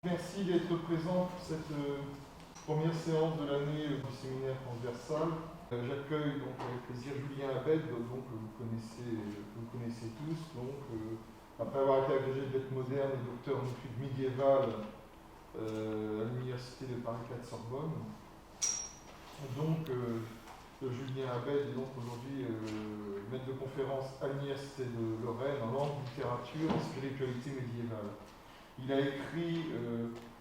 Merci d'être présent pour cette première séance de l'année du séminaire transversal. J'accueille donc avec plaisir Julien Abed, donc, que vous connaissez tous. Donc, après avoir été agrégé de lettres modernes et docteur en études médiévales à l'université de Paris 4 Sorbonne. Donc, Julien Abed est donc aujourd'hui maître de conférence à l'université de Lorraine en langue, littérature et spiritualité médiévale. Il a écrit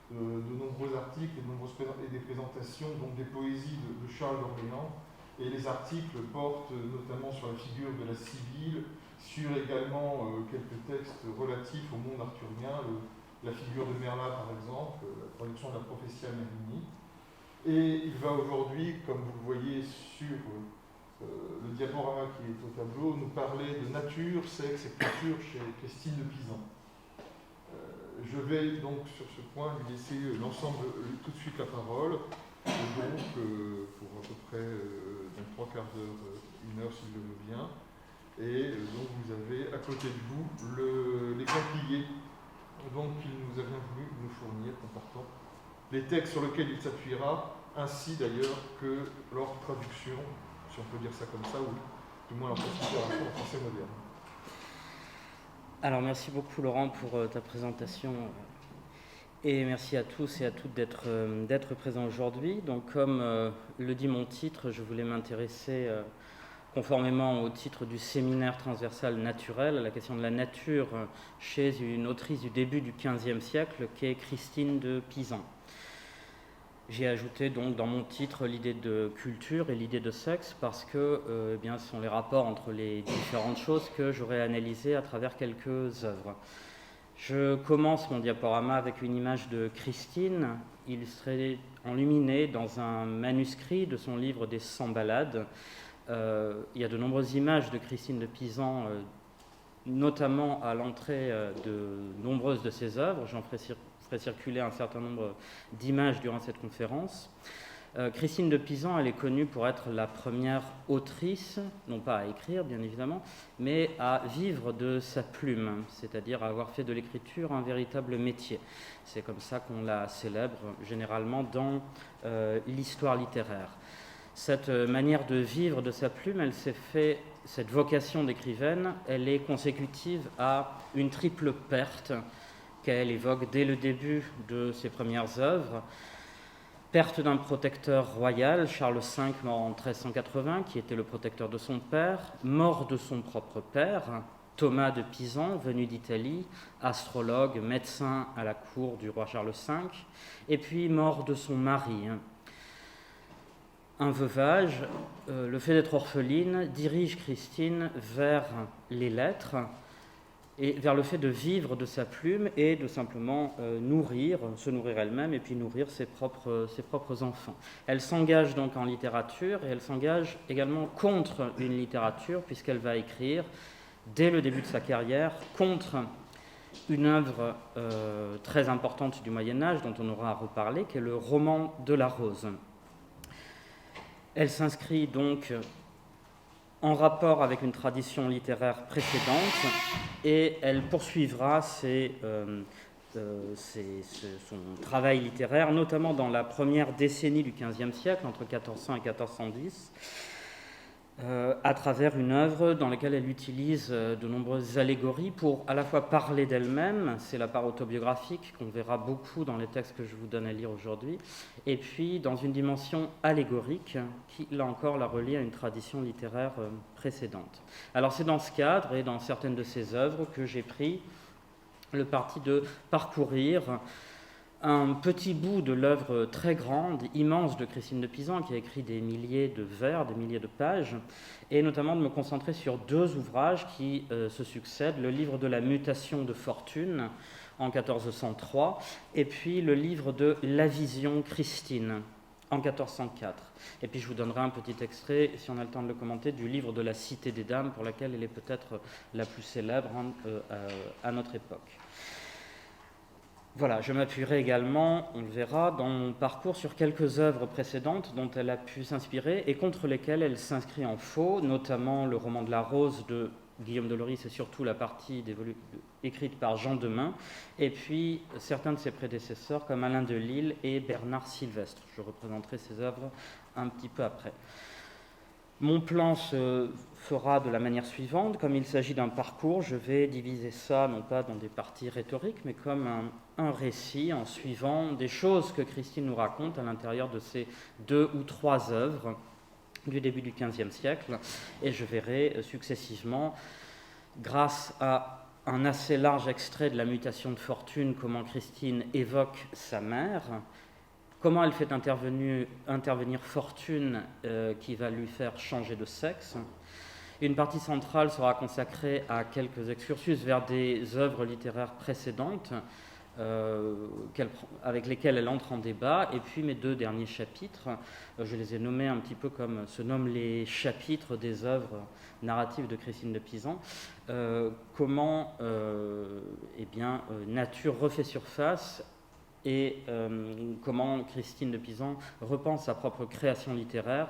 de nombreux articles et des présentations, donc des poésies de Charles d'Orléans, et les articles portent notamment sur la figure de la Sibylle, sur également quelques textes relatifs au monde arthurien, la figure de Merlin par exemple, la traduction de la prophétie à Mérimnie. Et il va aujourd'hui, comme vous le voyez sur le diaporama qui est au tableau, nous parler de nature, sexe et culture chez Christine de Pisan. Je vais donc sur ce point lui laisser l'ensemble tout de suite la parole, et donc pour à peu près dans 3 quarts d'heure, 1 heure s'il le veut bien. Et donc vous avez à côté de vous les papiers qu'il nous a bien voulu nous fournir, comportant les textes sur lesquels il s'appuiera, ainsi d'ailleurs que leur traduction, si on peut dire ça comme ça, ou du moins leur considération en français moderne. Alors merci beaucoup Laurent pour ta présentation et merci à tous et à toutes d'être présents aujourd'hui. Donc comme le dit mon titre, je voulais m'intéresser conformément au titre du séminaire transversal naturel à la question de la nature chez une autrice du début du XVe siècle qui est Christine de Pisan. J'ai ajouté donc dans mon titre l'idée de culture et l'idée de sexe parce que ce sont les rapports entre les différentes choses que j'aurais analysées à travers quelques œuvres. Je commence mon diaporama avec une image de Christine, illustrée enluminée dans un manuscrit de son livre des 100 ballades. Il y a de nombreuses images de Christine de Pisan, notamment à l'entrée de nombreuses de ses œuvres. J'en ferai circuler un certain nombre d'images durant cette conférence. Christine de Pisan, elle est connue pour être la première autrice, non pas à écrire bien évidemment, mais à vivre de sa plume, c'est-à-dire à avoir fait de l'écriture un véritable métier. C'est comme ça qu'on la célèbre généralement dans l'histoire littéraire. Cette manière de vivre de sa plume, elle s'est fait, cette vocation d'écrivaine, elle est consécutive à une triple perte qu'elle évoque dès le début de ses premières œuvres. Perte d'un protecteur royal, Charles V, mort en 1380, qui était le protecteur de son père, mort de son propre père, Thomas de Pisan, venu d'Italie, astrologue, médecin à la cour du roi Charles V, et puis mort de son mari. Un veuvage, le fait d'être orpheline, dirige Christine vers les lettres, et vers le fait de vivre de sa plume et de simplement se nourrir elle-même et puis nourrir ses propres enfants. Elle s'engage donc en littérature et elle s'engage également contre une littérature puisqu'elle va écrire, dès le début de sa carrière, contre une œuvre très importante du Moyen-Âge dont on aura à reparler, qui est le roman de la Rose. Elle s'inscrit donc en rapport avec une tradition littéraire précédente, et elle poursuivra son travail littéraire, notamment dans la première décennie du XVe siècle, entre 1400 et 1410, à travers une œuvre dans laquelle elle utilise de nombreuses allégories pour à la fois parler d'elle-même, c'est la part autobiographique qu'on verra beaucoup dans les textes que je vous donne à lire aujourd'hui, et puis dans une dimension allégorique qui, là encore, la relie à une tradition littéraire précédente. Alors c'est dans ce cadre et dans certaines de ces œuvres que j'ai pris le parti de parcourir un petit bout de l'œuvre très grande, immense de Christine de Pisan, qui a écrit des milliers de vers, des milliers de pages, et notamment de me concentrer sur 2 ouvrages qui se succèdent, le livre de la mutation de fortune en 1403, et puis le livre de La vision Christine en 1404. Et puis je vous donnerai un petit extrait, si on a le temps de le commenter, du livre de la Cité des Dames, pour laquelle elle est peut-être la plus célèbre à notre époque. Voilà, je m'appuierai également, on le verra, dans mon parcours sur quelques œuvres précédentes dont elle a pu s'inspirer et contre lesquelles elle s'inscrit en faux, notamment le roman de la Rose de Guillaume Delory, c'est surtout la partie écrite par Jean Demain, et puis certains de ses prédécesseurs comme Alain Delille et Bernard Sylvestre. Je représenterai ces œuvres un petit peu après. Mon plan se fera de la manière suivante. Comme il s'agit d'un parcours, je vais diviser ça non pas dans des parties rhétoriques, mais comme un récit en suivant des choses que Christine nous raconte à l'intérieur de ces 2 ou 3 œuvres du début du XVe siècle. Et je verrai successivement, grâce à un assez large extrait de La mutation de fortune, comment Christine évoque sa mère, comment elle fait intervenir Fortune qui va lui faire changer de sexe. Une partie centrale sera consacrée à quelques excursus vers des œuvres littéraires précédentes avec lesquelles elle entre en débat. Et puis mes 2 derniers chapitres, je les ai nommés un petit peu comme se nomment les chapitres des œuvres narratives de Christine de Pisan. Comment nature refait surface et comment Christine de Pisan repense sa propre création littéraire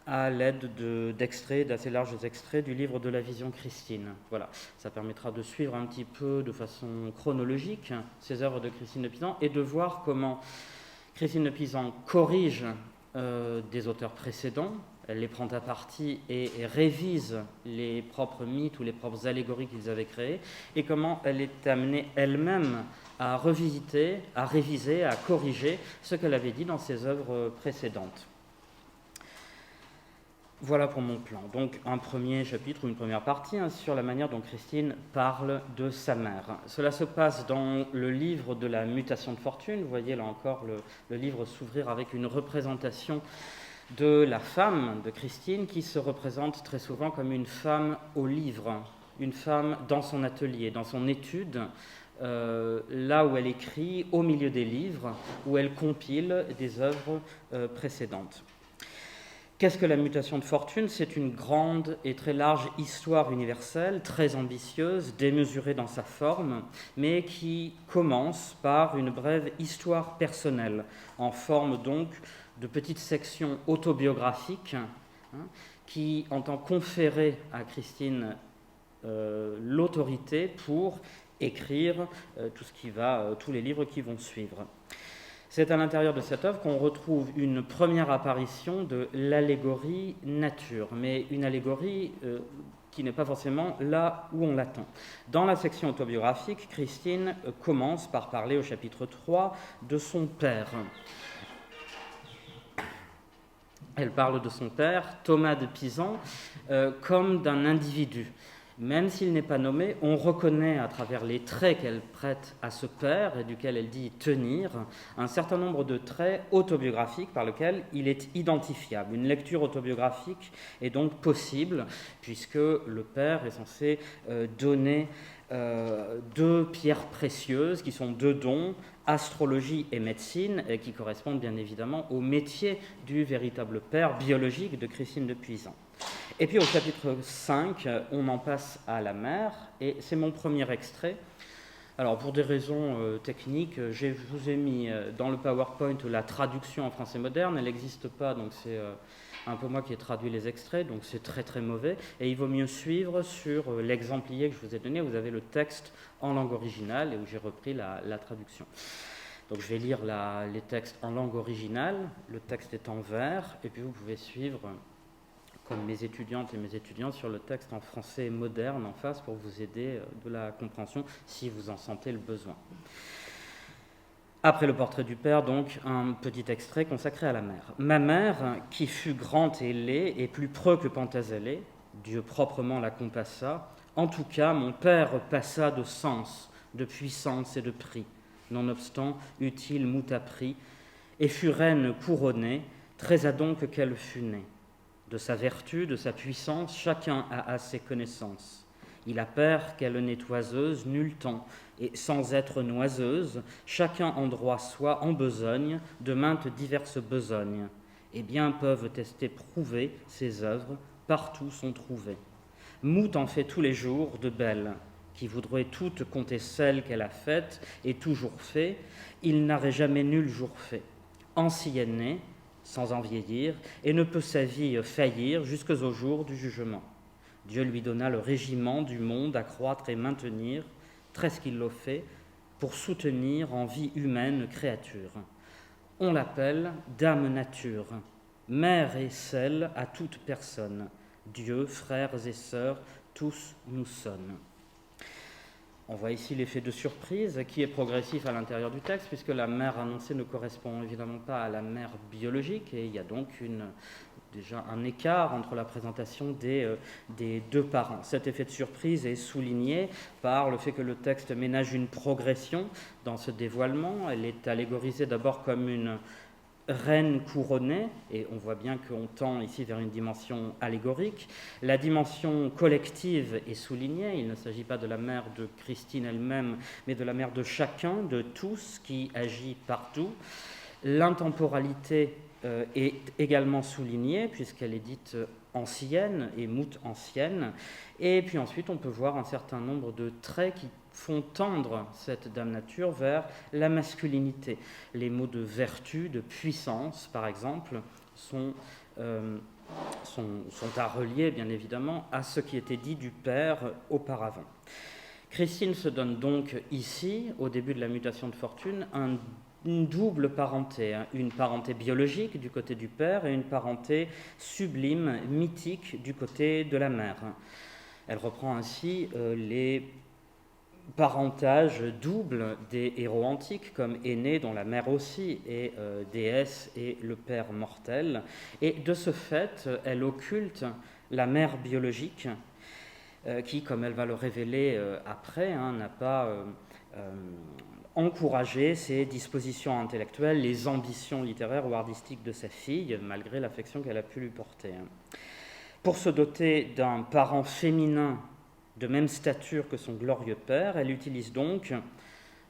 à l'aide d'extraits, d'assez larges extraits du livre de la Vision Christine. Voilà, ça permettra de suivre un petit peu de façon chronologique ces œuvres de Christine de Pisan et de voir comment Christine de Pisan corrige des auteurs précédents, elle les prend à partie et révise les propres mythes ou les propres allégories qu'ils avaient créés, et comment elle est amenée elle-même à revisiter, à réviser, à corriger ce qu'elle avait dit dans ses œuvres précédentes. Voilà pour mon plan. Donc un premier chapitre ou une première partie sur la manière dont Christine parle de sa mère. Cela se passe dans le livre de la mutation de fortune. Vous voyez là encore le livre s'ouvrir avec une représentation de la femme de Christine qui se représente très souvent comme une femme au livre, une femme dans son atelier, dans son étude, là où elle écrit au milieu des livres, où elle compile des œuvres précédentes. Qu'est-ce que la mutation de fortune ? C'est une grande et très large histoire universelle, très ambitieuse, démesurée dans sa forme, mais qui commence par une brève histoire personnelle, en forme donc de petites sections autobiographiques, qui entend conférer à Christine l'autorité pour écrire tous les livres qui vont suivre. C'est à l'intérieur de cette œuvre qu'on retrouve une première apparition de l'allégorie nature, mais une allégorie qui n'est pas forcément là où on l'attend. Dans la section autobiographique, Christine commence par parler au chapitre 3 de son père. Elle parle de son père, Thomas de Pisan, comme d'un individu. Même s'il n'est pas nommé, on reconnaît à travers les traits qu'elle prête à ce père et duquel elle dit tenir, un certain nombre de traits autobiographiques par lesquels il est identifiable. Une lecture autobiographique est donc possible puisque le père est censé donner 2 pierres précieuses qui sont 2 dons, astrologie et médecine, et qui correspondent bien évidemment au métier du véritable père biologique de Christine de Pisan. Et puis au chapitre 5, on en passe à la mère, et c'est mon premier extrait. Alors pour des raisons techniques, je vous ai mis dans le PowerPoint la traduction en français moderne, elle n'existe pas, donc c'est un peu moi qui ai traduit les extraits, donc c'est très très mauvais, et il vaut mieux suivre sur l'exemplier que je vous ai donné, vous avez le texte en langue originale, et où j'ai repris la traduction. Donc je vais lire les textes en langue originale, le texte est en vers, et puis vous pouvez suivre comme mes étudiantes et mes étudiants sur le texte en français moderne en face pour vous aider de la compréhension si vous en sentez le besoin. Après le portrait du père, donc, un petit extrait consacré à la mère. « Ma mère, qui fut grande et laide, et plus preux que Pentazélé, Dieu proprement la compassa, en tout cas, mon père passa de sens, de puissance et de prix, nonobstant, eut-il moult appris, et fut reine couronnée, très à donc qu'elle fut née. De sa vertu, de sa puissance, chacun a assez connaissance. Il a père qu'elle n'est oiseuse, nul temps, et sans être noiseuse, chacun en droit soit en besogne, de maintes diverses besognes. Et bien peuvent tester prouver ses œuvres, partout sont trouvées. Mout en fait tous les jours de belles, qui voudraient toutes compter celles qu'elle a faites et toujours fait, il n'aurait jamais nul jour fait. Ancienne sans en vieillir, et ne peut sa vie faillir jusqu'au jour du jugement. Dieu lui donna le régiment du monde à croître et maintenir, très ce qu'il l'a fait, pour soutenir en vie humaine créature. On l'appelle Dame Nature, mère et selle à toute personne. Dieu, frères et sœurs, tous nous sommes. On voit ici l'effet de surprise qui est progressif à l'intérieur du texte, puisque la mère annoncée ne correspond évidemment pas à la mère biologique, et il y a donc déjà un écart entre la présentation des deux parents. Cet effet de surprise est souligné par le fait que le texte ménage une progression dans ce dévoilement. Elle est allégorisée d'abord comme une reine couronnée, et on voit bien qu'on tend ici vers une dimension allégorique. La dimension collective est soulignée, il ne s'agit pas de la mère de Christine elle-même, mais de la mère de chacun, de tous, qui agit partout. L'intemporalité est également soulignée, puisqu'elle est dite ancienne et moute ancienne, et puis ensuite on peut voir un certain nombre de traits qui font tendre cette Dame Nature vers la masculinité. Les mots de vertu, de puissance, par exemple, sont à relier, bien évidemment, à ce qui était dit du Père auparavant. Christine se donne donc ici, au début de la mutation de fortune, une double parenté, une parenté biologique du côté du Père et une parenté sublime, mythique du côté de la Mère. Elle reprend ainsi les parentage double des héros antiques, comme Énée, dont la mère aussi est déesse, et le père mortel. Et de ce fait, elle occulte la mère biologique, qui, comme elle va le révéler après, n'a pas encouragé ses dispositions intellectuelles, les ambitions littéraires ou artistiques de sa fille, malgré l'affection qu'elle a pu lui porter. Pour se doter d'un parent féminin de même stature que son glorieux père, elle utilise donc,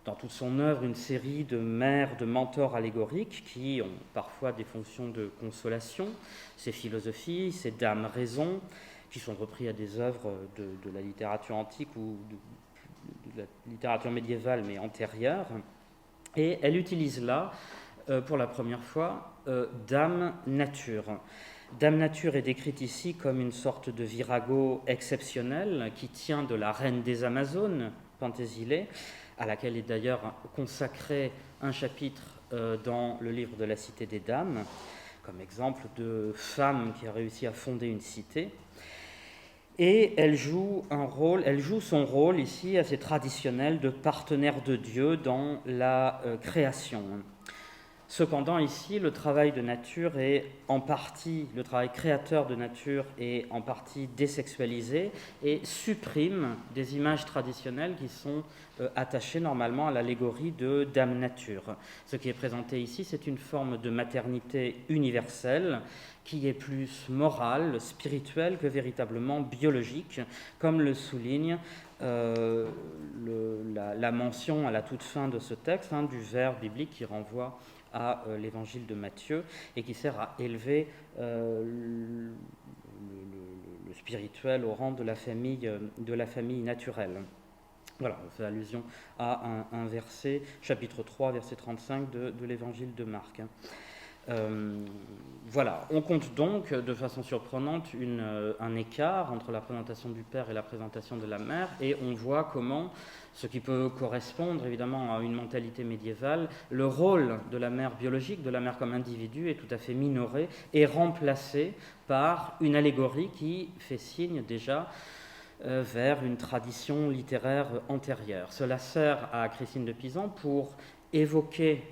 dans toute son œuvre, une série de mères, de mentors allégoriques qui ont parfois des fonctions de consolation, ces philosophies, ces dames raisons, qui sont repris à des œuvres de la littérature antique ou de la littérature médiévale, mais antérieure. Et elle utilise là, pour la première fois, Dame Nature. Dame Nature est décrite ici comme une sorte de virago exceptionnel qui tient de la reine des Amazones, Pentésilée, à laquelle est d'ailleurs consacré un chapitre dans le livre de la Cité des Dames, comme exemple de femme qui a réussi à fonder une cité. Et elle joue son rôle ici assez traditionnel de partenaire de Dieu dans la création. Cependant, ici, le travail de Nature est en partie, le travail créateur de Nature est en partie désexualisé et supprime des images traditionnelles qui sont attachées normalement à l'allégorie de Dame Nature. Ce qui est présenté ici, c'est une forme de maternité universelle qui est plus morale, spirituelle que véritablement biologique, comme le souligne la mention à la toute fin de ce texte du vers biblique qui renvoie à l'évangile de Matthieu et qui sert à élever le spirituel au rang de la famille naturelle. Voilà, on fait allusion à un verset, chapitre 3, verset 35 de l'évangile de Marc. Voilà, on compte donc de façon surprenante un écart entre la présentation du Père et la présentation de la Mère, et on voit comment, ce qui peut correspondre évidemment à une mentalité médiévale, le rôle de la mère biologique, de la mère comme individu, est tout à fait minoré et remplacé par une allégorie qui fait signe déjà vers une tradition littéraire antérieure. Cela sert à Christine de Pisan pour évoquer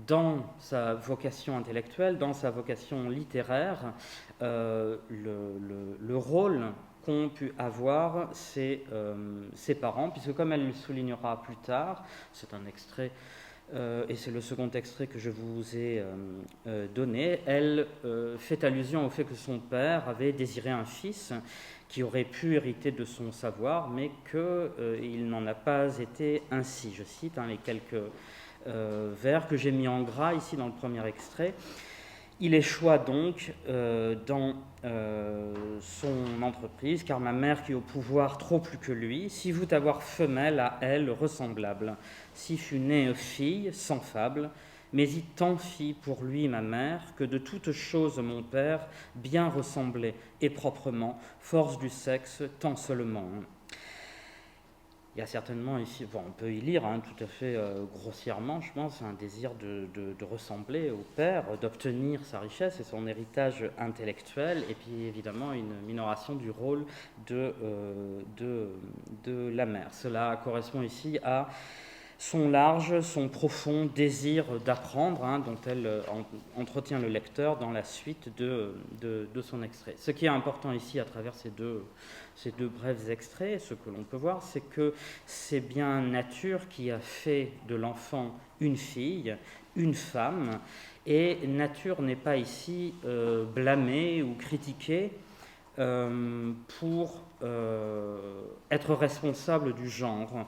dans sa vocation intellectuelle, dans sa vocation littéraire, le rôle qu'ont pu avoir ses parents, puisque comme elle le soulignera plus tard, c'est un extrait, et c'est le second extrait que je vous ai donné, elle fait allusion au fait que son père avait désiré un fils qui aurait pu hériter de son savoir, mais qu'il n'en a pas été ainsi. Je cite les quelques vers que j'ai mis en gras ici dans le premier extrait. Il échoua donc dans son entreprise, car ma mère qui au pouvoir trop plus que lui, si vout avoir femelle à elle ressemblable, si fut née fille, sans fable, mais il tant fit pour lui ma mère, que de toutes choses mon père bien ressemblait, et proprement, force du sexe, tant seulement. Il y a certainement ici, on peut y lire tout à fait grossièrement, je pense, un désir de ressembler au père, d'obtenir sa richesse et son héritage intellectuel, et puis évidemment une minoration du rôle de la mère. Cela correspond ici à son large, son profond désir d'apprendre, dont elle entretient le lecteur dans la suite de son extrait. Ce qui est important ici à travers ces deux brefs extraits, ce que l'on peut voir, c'est que c'est bien nature qui a fait de l'enfant une fille, une femme, et nature n'est pas ici blâmée ou critiquée pour être responsable du genre.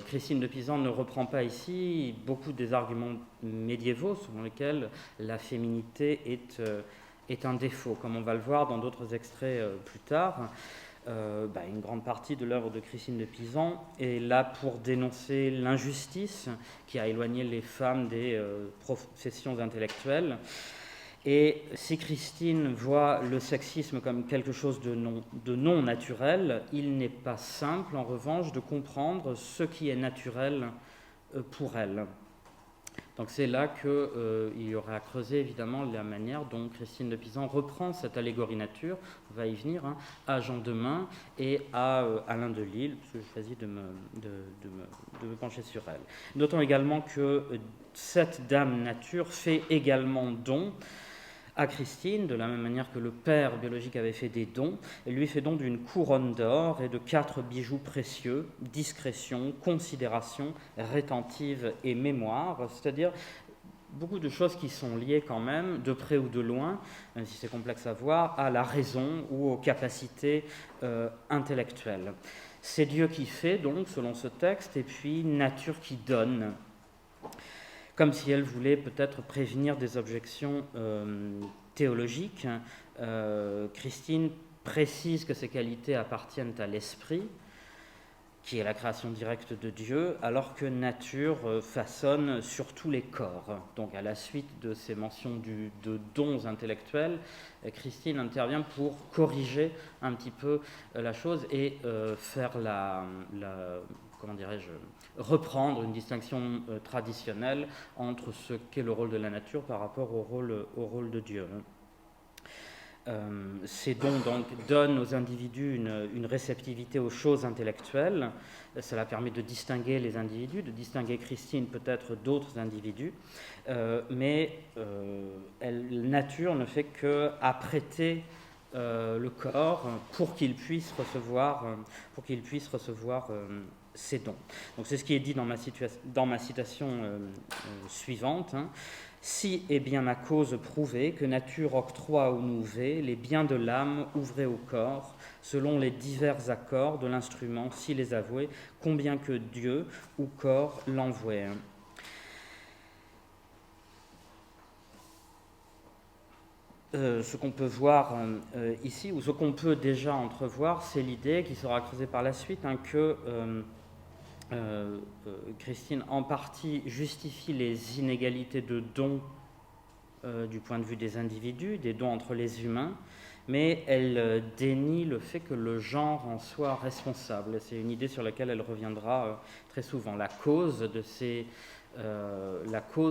Christine de Pisan ne reprend pas ici beaucoup des arguments médiévaux selon lesquels la féminité est un défaut, comme on va le voir dans d'autres extraits plus tard. Une grande partie de l'œuvre de Christine de Pisan est là pour dénoncer l'injustice qui a éloigné les femmes des professions intellectuelles. Et si Christine voit le sexisme comme quelque chose de non naturel, il n'est pas simple, en revanche, de comprendre ce qui est naturel pour elle. Donc c'est là qu'il y aura à creuser évidemment la manière dont Christine de Pisan reprend cette allégorie nature, on va y venir, à Jean Demain et à Alain de Lille, parce que j'ai choisi de me pencher sur elle. Notons également que cette dame nature fait également don à Christine, de la même manière que le père biologique avait fait des dons. Elle lui fait don d'une couronne d'or et de 4 bijoux précieux, discrétion, considération, rétentive et mémoire, c'est-à-dire beaucoup de choses qui sont liées quand même, de près ou de loin, même si c'est complexe à voir, à la raison ou aux capacités intellectuelles. C'est Dieu qui fait, donc, selon ce texte, et puis nature qui donne, comme si elle voulait peut-être prévenir des objections théologiques. Christine précise que ces qualités appartiennent à l'esprit, qui est la création directe de Dieu, alors que nature façonne surtout les corps. Donc à la suite de ces mentions de dons intellectuels, Christine intervient pour corriger un petit peu la chose et faire comment dirais-je, reprendre une distinction traditionnelle entre ce qu'est le rôle de la nature par rapport au rôle de Dieu. Ces dons donc donnent aux individus une réceptivité aux choses intellectuelles. Cela permet de distinguer les individus, de distinguer Christine peut-être d'autres individus, mais nature ne fait qu'apprêter le corps pour qu'il puisse recevoir ces dons. Donc c'est ce qui est dit dans ma citation suivante. Si est bien ma cause prouvée, que nature octroie ou nouvelle les biens de l'âme ouvrés au corps, selon les divers accords de l'instrument, si les avoués, combien que Dieu ou corps l'envoie. Ce qu'on peut voir ici, ou ce qu'on peut déjà entrevoir, c'est l'idée qui sera creusée par la suite, que Christine en partie justifie les inégalités de dons du point de vue des individus, des dons entre les humains, mais elle dénie le fait que le genre en soit responsable. C'est une idée sur laquelle elle reviendra très souvent. La cause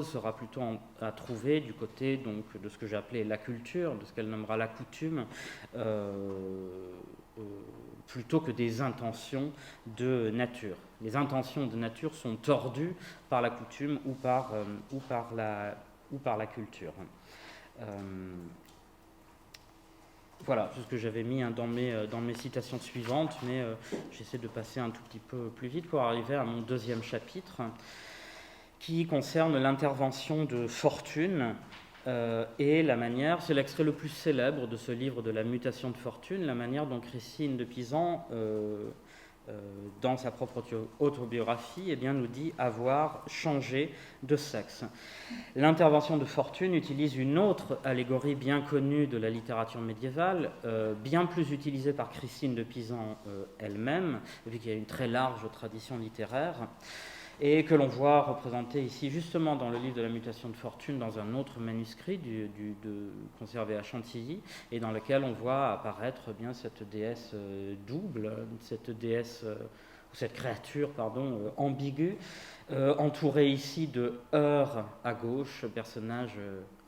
sera plutôt à trouver du côté donc, de ce que j'ai appelé la culture, de ce qu'elle nommera la coutume, plutôt que des intentions de nature. Les intentions de nature sont tordues par la coutume ou par la culture. Voilà, c'est ce que j'avais mis dans mes citations suivantes, mais j'essaie de passer un tout petit peu plus vite pour arriver à mon deuxième chapitre, qui concerne l'intervention de Fortune et la manière, c'est l'extrait le plus célèbre de ce livre de la mutation de Fortune, la manière dont Christine de Pisan, dans sa propre autobiographie, nous dit avoir changé de sexe. L'intervention de Fortune utilise une autre allégorie bien connue de la littérature médiévale, bien plus utilisée par Christine de Pisan elle-même, vu qu'il y a une très large tradition littéraire. et que l'on voit représenté ici justement dans le livre de la mutation de fortune dans un autre manuscrit conservé à Chantilly, et dans lequel on voit apparaître bien cette déesse double, cette déesse, cette créature ambiguë, entourée ici de Heur à gauche, personnage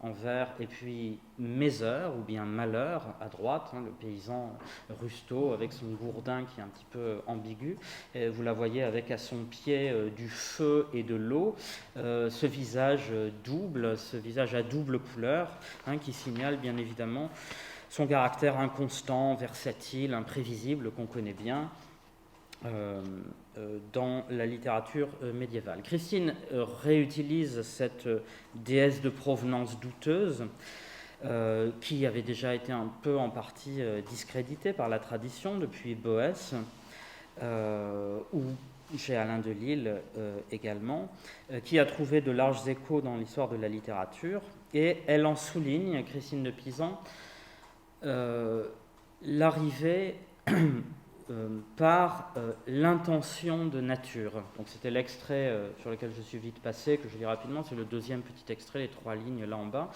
en vert, et puis Mézeur ou bien Malheur à droite, le paysan rusteau avec son gourdin qui est un petit peu ambigu. Et vous la voyez avec à son pied du feu et de l'eau, ce visage double, ce visage à double couleur, qui signale bien évidemment son caractère inconstant, versatile, imprévisible qu'on connaît bien dans la littérature médiévale. Christine réutilise cette déesse de provenance douteuse qui avait déjà été un peu en partie discréditée par la tradition depuis Boès, ou chez Alain de Lille également, qui a trouvé de larges échos dans l'histoire de la littérature, et elle en souligne, Christine de Pisan, l'arrivée par l'intention de nature. Donc c'était l'extrait sur lequel je suis vite passé, que je lis rapidement, c'est le deuxième petit extrait, les 3 lignes là en bas.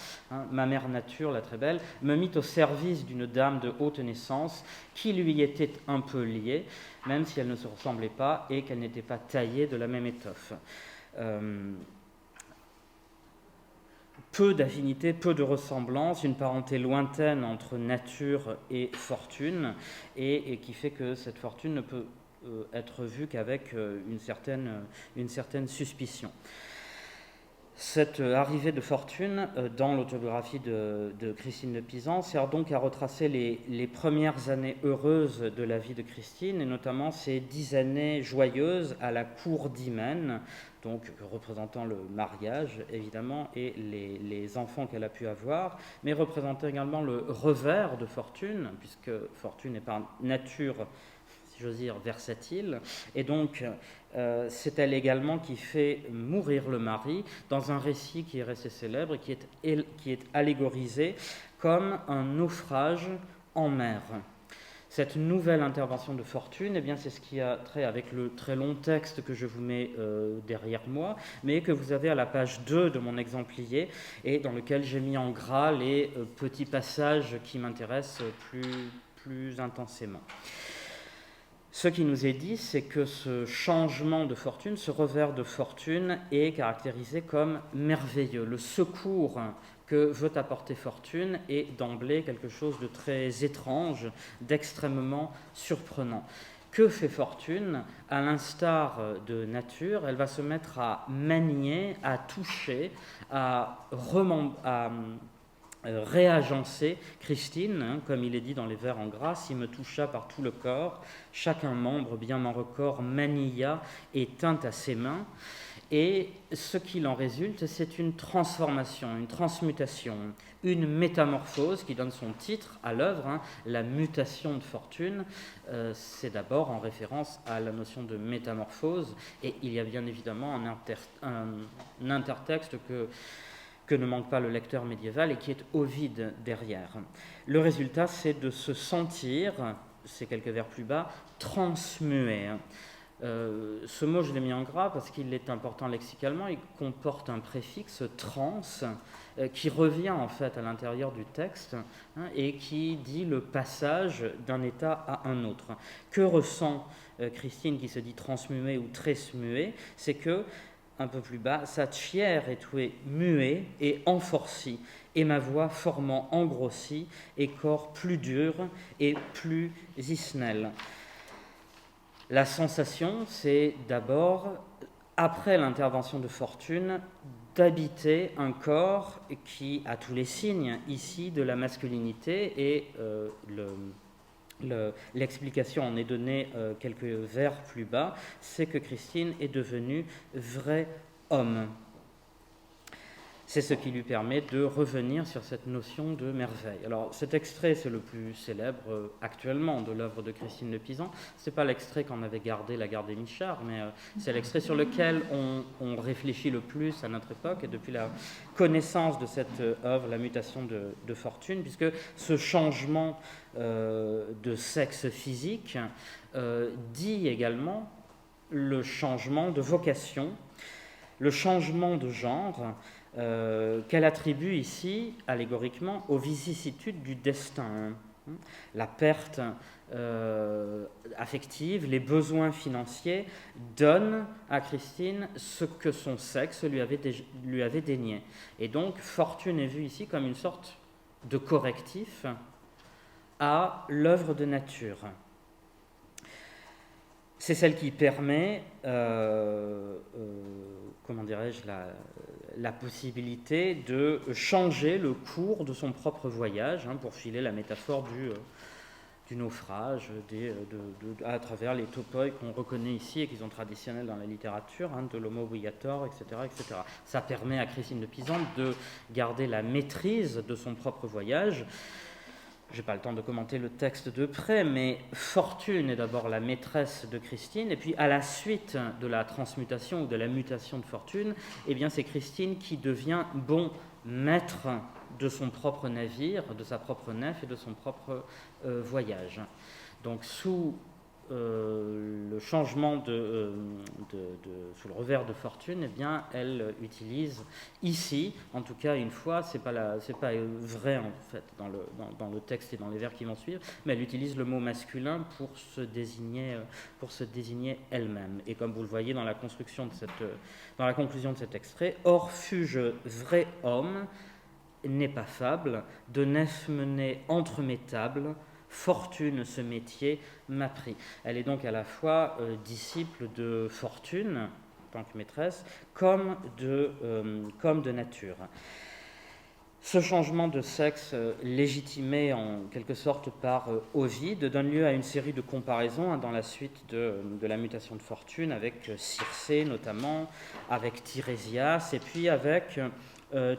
Ma mère nature, la très belle, me mit au service d'une dame de haute naissance qui lui était un peu liée, même si elle ne se ressemblait pas et qu'elle n'était pas taillée de la même étoffe. Peu d'affinité, peu de ressemblance, une parenté lointaine entre nature et fortune, et qui fait que cette fortune ne peut être vue qu'avec une certaine suspicion. Cette arrivée de fortune dans l'autobiographie de Christine de Pisan sert donc à retracer les premières années heureuses de la vie de Christine, et notamment ces 10 années joyeuses à la cour d'Hymen, donc représentant le mariage évidemment et les enfants qu'elle a pu avoir, mais représentant également le revers de fortune, puisque fortune est par nature, si j'ose dire, versatile, et donc c'est elle également qui fait mourir le mari dans un récit qui est resté célèbre et qui est allégorisé comme un naufrage en mer. Cette nouvelle intervention de fortune, eh bien, c'est ce qui a trait avec le très long texte que je vous mets derrière moi, mais que vous avez à la page 2 de mon exemplier, et dans lequel j'ai mis en gras les petits passages qui m'intéressent plus intensément. Ce qui nous est dit, c'est que ce changement de fortune, ce revers de fortune est caractérisé comme merveilleux. Le secours que veut apporter fortune est d'emblée quelque chose de très étrange, d'extrêmement surprenant. Que fait fortune? À l'instar de nature, elle va se mettre à manier, à toucher, à réagencer Christine, comme il est dit dans les vers en gras, il me toucha par tout le corps, chacun membre bien mon records mania et tint à ses mains. Et ce qu'il en résulte, c'est une transformation, une transmutation, une métamorphose qui donne son titre à l'œuvre, la mutation de fortune. C'est d'abord en référence à la notion de métamorphose, et il y a bien évidemment un intertexte que ne manque pas le lecteur médiéval et qui est Ovide derrière. Le résultat, c'est de se sentir, c'est quelques vers plus bas, transmué. Ce mot, je l'ai mis en gras parce qu'il est important lexicalement, il comporte un préfixe trans qui revient en fait à l'intérieur du texte et qui dit le passage d'un état à un autre. Que ressent Christine qui se dit transmuée ou tresmuée? C'est que, un peu plus bas, sa chair est muée et enforcie, et ma voix formant engrossie, et corps plus dur et plus isnel. La sensation, c'est d'abord, après l'intervention de fortune, d'habiter un corps qui a tous les signes ici de la masculinité, et l'explication en est donnée quelques vers plus bas, c'est que Christine est devenue vrai homme. C'est ce qui lui permet de revenir sur cette notion de merveille. Alors cet extrait, c'est le plus célèbre actuellement de l'œuvre de Christine de Pisan. Ce n'est pas l'extrait qu'en avait gardé la Gardée Michard, mais c'est l'extrait sur lequel on réfléchit le plus à notre époque, et depuis la connaissance de cette œuvre, la mutation de fortune, puisque ce changement de sexe physique dit également le changement de vocation le changement de genre qu'elle attribue ici, allégoriquement, aux vicissitudes du destin. La perte affective, les besoins financiers donnent à Christine ce que son sexe lui avait dénié. Et donc, fortune est vue ici comme une sorte de correctif à l'œuvre de nature. C'est celle qui permet, comment dirais-je, la possibilité de changer le cours de son propre voyage, pour filer la métaphore du naufrage, à travers les topoi qu'on reconnaît ici et qui sont traditionnels dans la littérature, de l'homo obligator, etc., etc. Ça permet à Christine de Pisan de garder la maîtrise de son propre voyage. Je n'ai pas le temps de commenter le texte de près, mais Fortune est d'abord la maîtresse de Christine, et puis à la suite de la transmutation ou de la mutation de Fortune, eh bien c'est Christine qui devient bon maître de son propre navire, de sa propre nef et de son propre voyage. Donc sous le changement sous le revers de Fortune, eh bien, elle utilise ici, en tout cas une fois, c'est pas vrai en fait dans le texte et dans les vers qui vont suivre, mais elle utilise le mot masculin pour se désigner elle-même. Et comme vous le voyez dans la conclusion de cet extrait, or fus-je vrai homme, n'est pas fable, de nef menée entre mes tables, Fortune, ce métier m'a pris. Elle est donc à la fois disciple de Fortune, en tant que maîtresse, comme de nature. Ce changement de sexe légitimé en quelque sorte par Ovide donne lieu à une série de comparaisons dans la suite de la mutation de Fortune, avec Circé notamment, avec Tirésias, et puis avec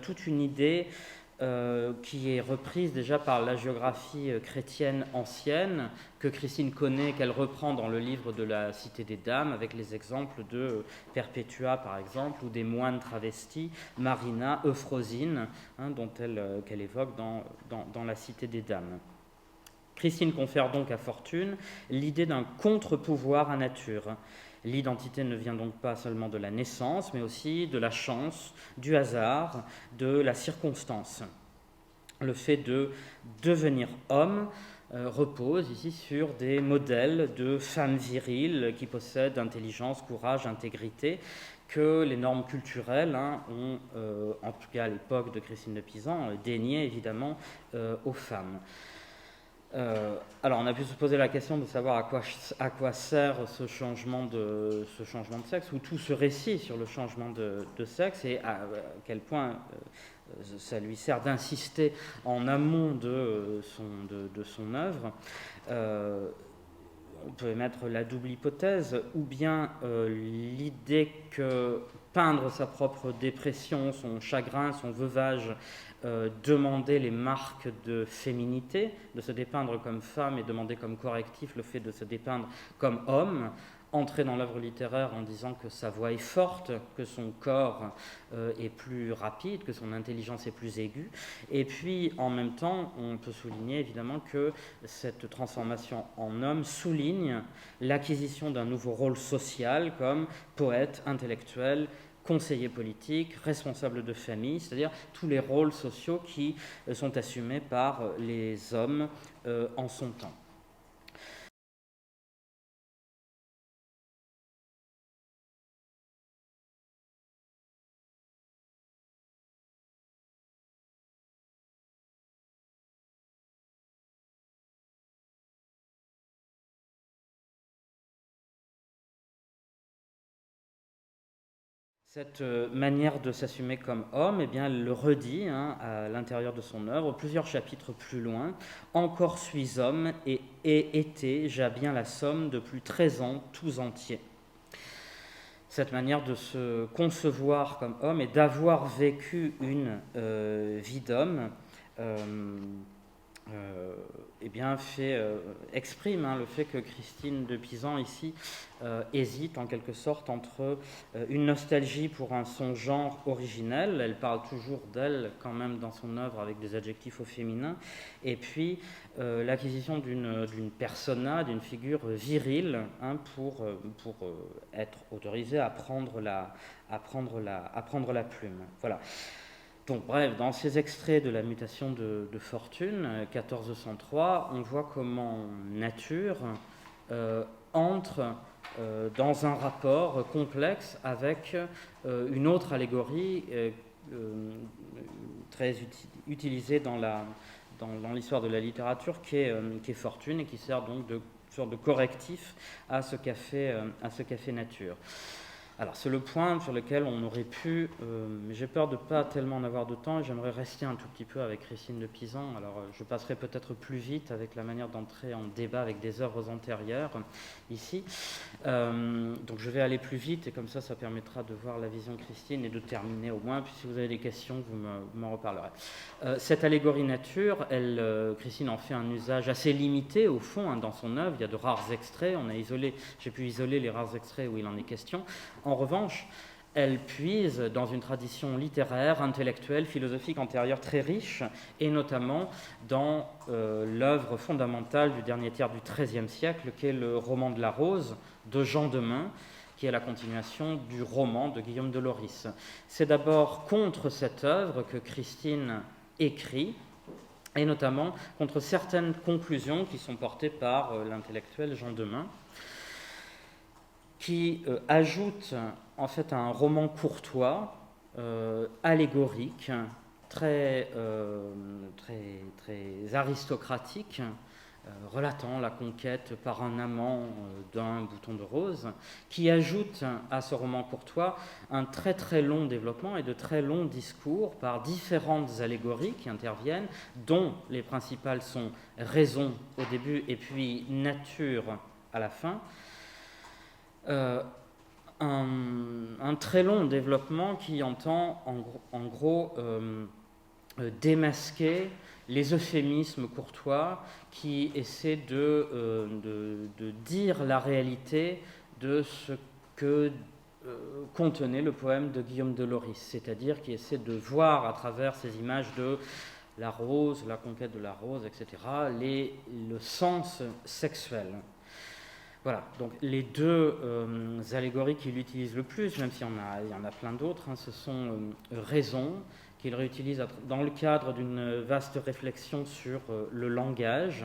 toute une idée qui est reprise déjà par la géographie chrétienne ancienne, que Christine connaît, qu'elle reprend dans le livre de la Cité des Dames, avec les exemples de Perpétua, par exemple, ou des moines travestis, Marina, Euphrosine, qu'elle évoque dans la Cité des Dames. Christine confère donc à Fortune l'idée d'un contre-pouvoir à nature. L'identité ne vient donc pas seulement de la naissance, mais aussi de la chance, du hasard, de la circonstance. Le fait de devenir homme repose ici sur des modèles de femmes viriles qui possèdent intelligence, courage, intégrité, que les normes culturelles ont, en tout cas à l'époque de Christine de Pisan, dénié évidemment aux femmes. Alors, on a pu se poser la question de savoir à quoi sert ce changement de sexe, ou tout ce récit sur le changement de sexe, et à quel point ça lui sert d'insister en amont de son œuvre. On peut émettre la double hypothèse, ou bien l'idée que peindre sa propre dépression, son chagrin, son veuvage, demander les marques de féminité, de se dépeindre comme femme et demander comme correctif le fait de se dépeindre comme homme, entrer dans l'œuvre littéraire en disant que sa voix est forte, que son corps est plus rapide, que son intelligence est plus aiguë. Et puis, en même temps, on peut souligner évidemment que cette transformation en homme souligne l'acquisition d'un nouveau rôle social comme poète, intellectuel, conseiller politique, responsable de famille, c'est-à-dire tous les rôles sociaux qui sont assumés par les hommes en son temps. Cette manière de s'assumer comme homme, eh bien, elle le redit à l'intérieur de son œuvre, plusieurs chapitres plus loin. « Encore suis homme et ai été, j'ai bien la somme de plus 13 ans tous entiers. » Cette manière de se concevoir comme homme et d'avoir vécu une vie d'homme exprime le fait que Christine de Pisan ici hésite en quelque sorte entre une nostalgie pour son genre originel, elle parle toujours d'elle quand même dans son œuvre avec des adjectifs au féminin, et puis l'acquisition d'une persona, d'une figure virile pour être autorisée à prendre la plume. Voilà. Donc bref, dans ces extraits de la mutation de fortune, 1403, on voit comment nature entre dans un rapport complexe avec une autre allégorie très utilisée dans l'histoire de la littérature qui est fortune et qui sert donc de sorte de correctif à ce qu'a fait nature. Alors c'est le point sur lequel on aurait pu, mais j'ai peur de ne pas tellement en avoir de temps et j'aimerais rester un tout petit peu avec Christine de Pisan. Alors je passerai peut-être plus vite avec la manière d'entrer en débat avec des œuvres antérieures ici. Donc je vais aller plus vite et comme ça permettra de voir la vision de Christine et de terminer au moins. Puis si vous avez des questions, vous m'en reparlerez. Cette allégorie nature, Christine en fait un usage assez limité au fond dans son œuvre. Il y a de rares extraits, j'ai pu isoler les rares extraits où il en est question. En revanche, elle puise dans une tradition littéraire, intellectuelle, philosophique antérieure très riche, et notamment dans l'œuvre fondamentale du dernier tiers du XIIIe siècle, qui est le roman de la Rose de Jean Demain, qui est la continuation du roman de Guillaume de Lorris. C'est d'abord contre cette œuvre que Christine écrit, et notamment contre certaines conclusions qui sont portées par l'intellectuel Jean Demain, qui ajoute en fait un roman courtois, allégorique, très aristocratique, relatant la conquête par un amant d'un bouton de rose, qui ajoute à ce roman courtois un très très long développement et de très longs discours par différentes allégories qui interviennent, dont les principales sont raison au début et puis nature à la fin. Un très long développement qui entend en gros démasquer les euphémismes courtois qui essaient de dire la réalité de ce que contenait le poème de Guillaume de Lorris, c'est-à-dire qui essaie de voir à travers ces images de la rose, la conquête de la rose, etc., le sens sexuel. Voilà, donc les deux allégories qu'il utilise le plus, même s'il y en a plein d'autres, ce sont raison, qu'il réutilise dans le cadre d'une vaste réflexion sur le langage,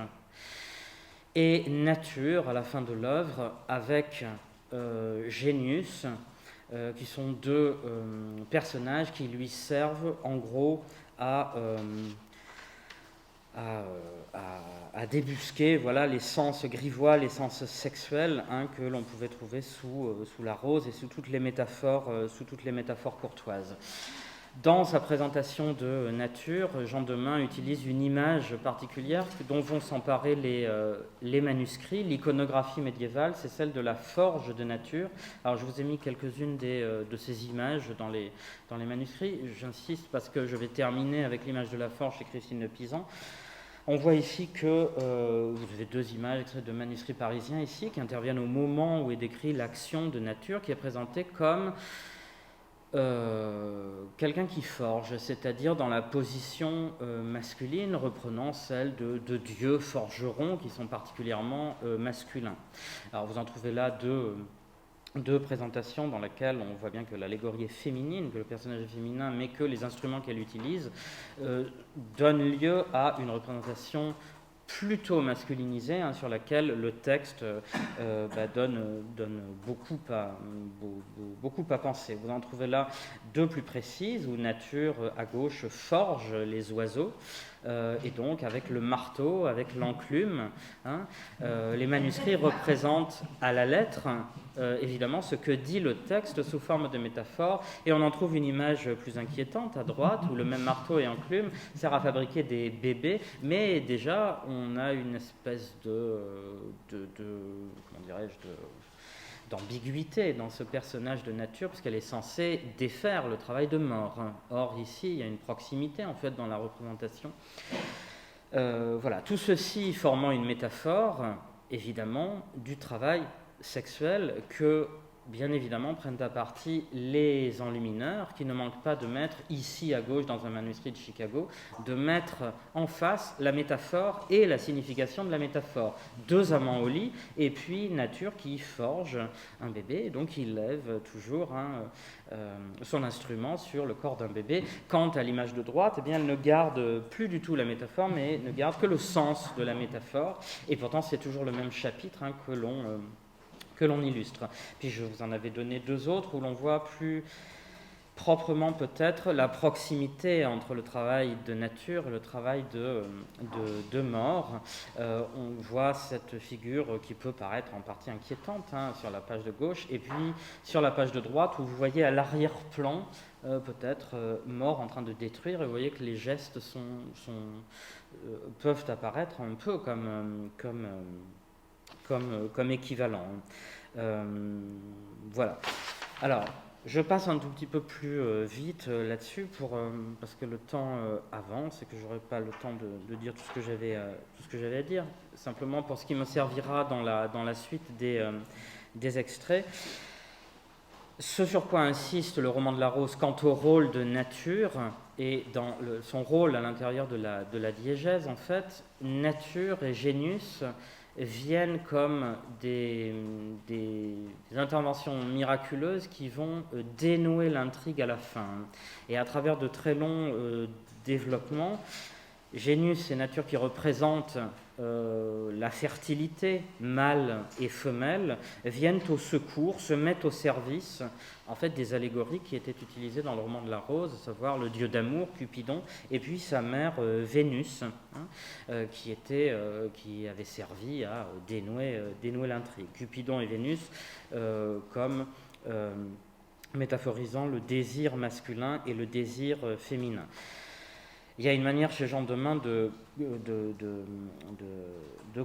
et nature à la fin de l'œuvre, avec Génius, qui sont deux personnages qui lui servent en gros à débusquer les sens grivois, les sens sexuels que l'on pouvait trouver sous la rose et sous toutes les métaphores courtoises. Dans sa présentation de nature, Jean Demain utilise une image particulière dont vont s'emparer les manuscrits. L'iconographie médiévale, c'est celle de la forge de nature. Alors je vous ai mis quelques-unes de ces images dans les manuscrits. J'insiste parce que je vais terminer avec l'image de la forge chez Christine de Pisan. On voit ici que vous avez deux images extraites de manuscrits parisiens ici qui interviennent au moment où est décrit l'action de nature qui est présentée comme quelqu'un qui forge, c'est-à-dire dans la position masculine reprenant celle de dieux forgerons qui sont particulièrement masculins. Alors vous en trouvez là deux présentations dans lesquelles on voit bien que l'allégorie est féminine, que le personnage est féminin, mais que les instruments qu'elle utilise donnent lieu à une représentation plutôt masculinisée, sur laquelle le texte donne beaucoup à penser. Vous en trouvez là deux plus précises, où nature à gauche forge les oiseaux, et donc avec le marteau, avec l'enclume. Les manuscrits représentent à la lettre évidemment ce que dit le texte sous forme de métaphore, et on en trouve une image plus inquiétante à droite où le même marteau et enclume sert à fabriquer des bébés, mais déjà on a une espèce d'ambiguïté dans ce personnage de nature, puisqu'elle est censée défaire le travail de mort. Or ici il y a une proximité en fait dans la représentation. Voilà, tout ceci formant une métaphore, évidemment, du travail sexuel que, bien évidemment, prennent à partie les enlumineurs, qui ne manquent pas de mettre ici à gauche dans un manuscrit de Chicago, de mettre en face la métaphore et la signification de la métaphore. Deux amants au lit, et puis nature qui forge un bébé, et donc il lève toujours son instrument sur le corps d'un bébé. Quant à l'image de droite, eh bien, elle ne garde plus du tout la métaphore, mais ne garde que le sens de la métaphore, et pourtant c'est toujours le même chapitre que l'on illustre. Puis je vous en avais donné deux autres où l'on voit plus proprement peut-être la proximité entre le travail de nature et le travail de mort. On voit cette figure qui peut paraître en partie inquiétante sur la page de gauche, et puis sur la page de droite où vous voyez à l'arrière-plan peut-être mort en train de détruire, et vous voyez que les gestes peuvent apparaître un peu comme équivalent. Voilà. Alors, je passe un tout petit peu plus vite là-dessus parce que le temps avance et que je n'aurai pas le temps de dire tout ce que j'avais à dire. Simplement pour ce qui me servira dans la suite des extraits. Ce sur quoi insiste le roman de la Rose quant au rôle de nature et dans son rôle à l'intérieur de la diégèse, en fait, nature et Génus viennent comme des interventions miraculeuses qui vont dénouer l'intrigue à la fin. Et à travers de très longs développements, Génus et nature qui représentent la fertilité, mâle et femelle, viennent au secours, se mettent au service en fait des allégories qui étaient utilisées dans le roman de la Rose, à savoir le dieu d'amour, Cupidon, et puis sa mère Vénus, qui avait servi à dénouer l'intrigue. Cupidon et Vénus comme métaphorisant le désir masculin et le désir féminin. Il y a une manière chez Jean Demain de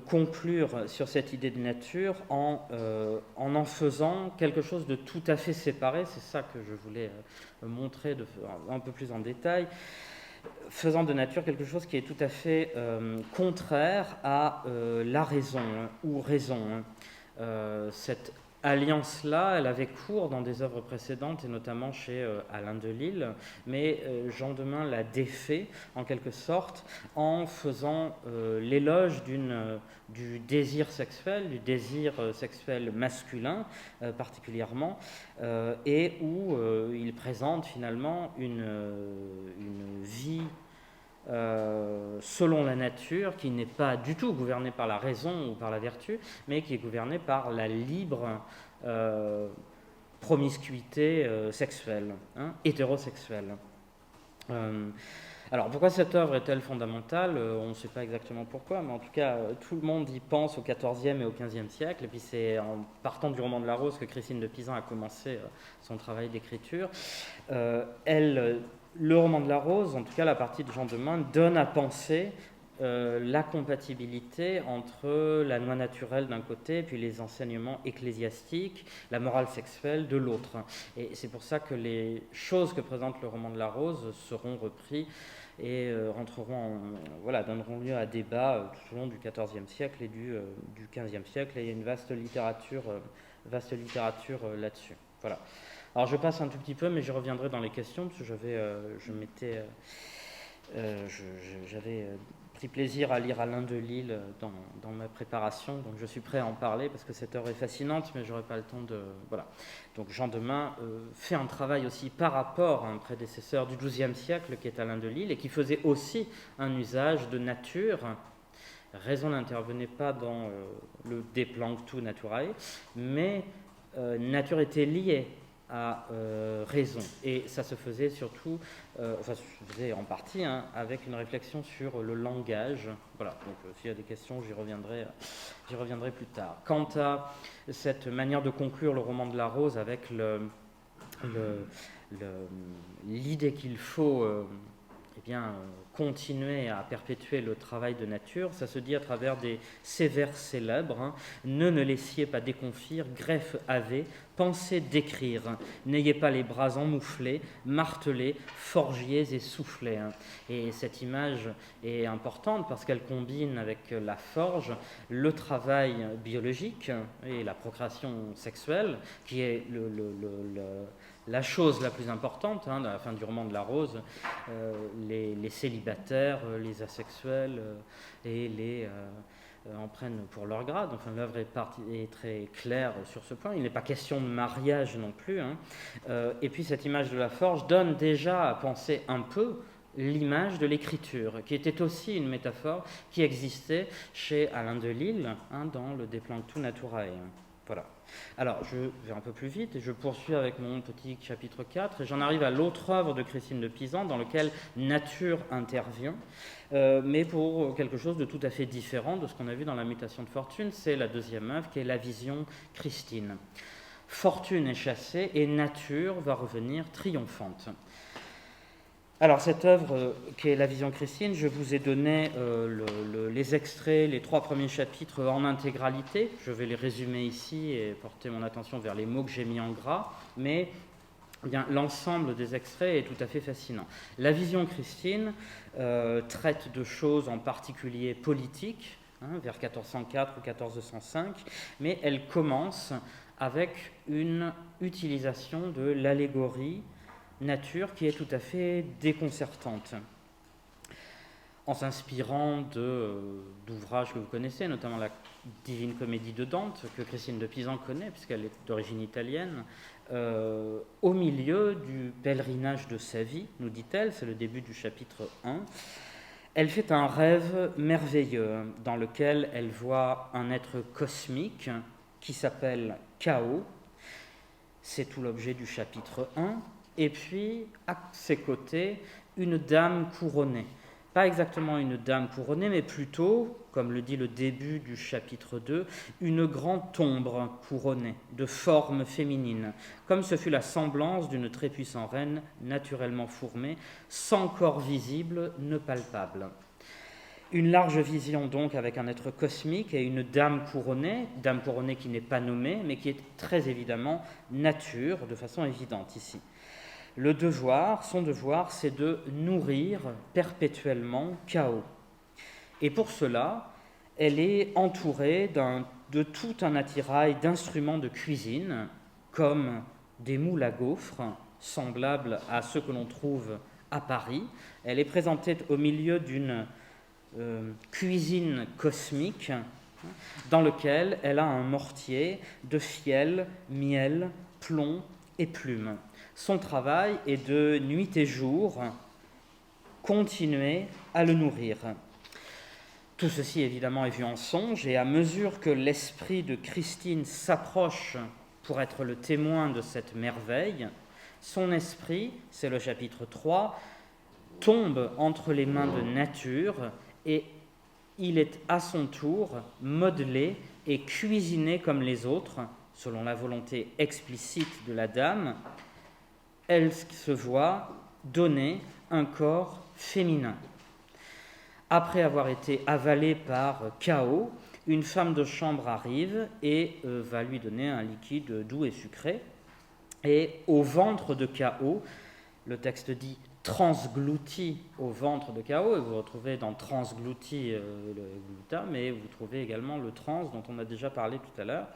conclure sur cette idée de nature en faisant quelque chose de tout à fait séparé. C'est ça que je voulais montrer un peu plus en détail. Faisant de nature quelque chose qui est tout à fait contraire à la raison ou raison. Cette alliance-là, elle avait cours dans des œuvres précédentes, et notamment chez Alain Delille, mais Jean Demain l'a défait, en quelque sorte, en faisant l'éloge du désir sexuel masculin, particulièrement, et où il présente finalement une vie selon la nature, qui n'est pas du tout gouvernée par la raison ou par la vertu, mais qui est gouvernée par la libre promiscuité sexuelle, hétérosexuelle. Alors pourquoi cette œuvre est-elle fondamentale ? On ne sait pas exactement pourquoi, mais en tout cas tout le monde y pense au XIVe et au XVe siècle, et puis c'est en partant du roman de la Rose que Christine de Pisan a commencé son travail d'écriture. Le roman de la Rose, en tout cas la partie de Jean Demain, donne à penser la compatibilité entre la loi naturelle d'un côté, puis les enseignements ecclésiastiques, la morale sexuelle de l'autre. Et c'est pour ça que les choses que présente le roman de la Rose seront repris et donneront lieu à débat tout au long du XIVe siècle et du XVe siècle. Et il y a une vaste littérature là-dessus. Voilà. Alors je passe un tout petit peu, mais je reviendrai dans les questions, parce que j'avais pris plaisir à lire Alain Delille dans ma préparation, donc je suis prêt à en parler, parce que cette œuvre est fascinante, mais je n'aurai pas le temps de... Voilà. Donc Jean Demain fait un travail aussi par rapport à un prédécesseur du XIIe siècle, qui est Alain Delille, et qui faisait aussi un usage de nature. Raison n'intervenait pas dans le De Planctu Naturae, mais nature était liée à raison, et ça se faisait surtout, ça se faisait en partie avec une réflexion sur le langage. Voilà, donc s'il y a des questions, j'y reviendrai plus tard. Quant à cette manière de conclure le roman de la Rose avec l'idée qu'il faut continuer à perpétuer le travail de nature, ça se dit à travers ces vers célèbres, hein. Ne laissiez pas déconfire, greffe avez, pensez d'écrire, n'ayez pas les bras emmouflés, martelés, forgiez et soufflez, hein. Et cette image est importante parce qu'elle combine avec la forge le travail biologique et la procréation sexuelle, qui est la chose la plus importante, hein, à la fin du roman de la Rose, les célibataires, les asexuels et les en prennent pour leur grade. Enfin, l'œuvre est très claire sur ce point. Il n'est pas question de mariage non plus, hein. Et puis cette image de la forge donne déjà à penser un peu l'image de l'écriture, qui était aussi une métaphore qui existait chez Alain de Lille, hein, dans le De Planctu Naturae. Voilà. Alors, je vais un peu plus vite et je poursuis avec mon petit chapitre 4 et j'en arrive à l'autre œuvre de Christine de Pisan dans laquelle nature intervient, mais pour quelque chose de tout à fait différent de ce qu'on a vu dans La Mutation de Fortune. C'est la deuxième œuvre qui est La Vision Christine. Fortune est chassée et nature va revenir triomphante. Alors, cette œuvre qui est La Vision Christine, je vous ai donné les extraits, les 3 premiers chapitres en intégralité. Je vais les résumer ici et porter mon attention vers les mots que j'ai mis en gras, mais l'ensemble des extraits est tout à fait fascinant. La Vision Christine traite de choses en particulier politiques, hein, vers 1404 ou 1405, mais elle commence avec une utilisation de l'allégorie nature qui est tout à fait déconcertante, en s'inspirant d'ouvrages que vous connaissez, notamment la Divine Comédie de Dante, que Christine de Pisan connaît, puisqu'elle est d'origine italienne. Au milieu du pèlerinage de sa vie, nous dit-elle, c'est le début du chapitre 1, elle fait un rêve merveilleux dans lequel elle voit un être cosmique qui s'appelle Chaos. C'est tout l'objet du chapitre 1. Et puis, à ses côtés, une dame couronnée. Pas exactement une dame couronnée, mais plutôt, comme le dit le début du chapitre 2, une grande ombre couronnée, de forme féminine, comme ce fut la semblance d'une très puissante reine, naturellement fourmée, sans corps visible, ne palpable. Une large vision donc avec un être cosmique et une dame couronnée qui n'est pas nommée, mais qui est très évidemment nature, de façon évidente ici. Son devoir, c'est de nourrir perpétuellement Chaos. Et pour cela, elle est entourée de tout un attirail d'instruments de cuisine, comme des moules à gaufres, semblables à ceux que l'on trouve à Paris. Elle est présentée au milieu d'une cuisine cosmique, dans lequel elle a un mortier de fiel, miel, plomb et plumes. Son travail est de nuit et jour continuer à le nourrir. Tout ceci évidemment est vu en songe, et à mesure que l'esprit de Christine s'approche pour être le témoin de cette merveille, son esprit, c'est le chapitre 3, tombe entre les mains de nature et il est à son tour modelé et cuisiné comme les autres, selon la volonté explicite de la dame. Elle se voit donner un corps féminin. Après avoir été avalée par Chaos, une femme de chambre arrive et va lui donner un liquide doux et sucré. Et au ventre de Chaos, le texte dit transglouti au ventre de Chaos, et vous retrouvez dans transglouti le gluta, mais vous trouvez également le trans dont on a déjà parlé tout à l'heure.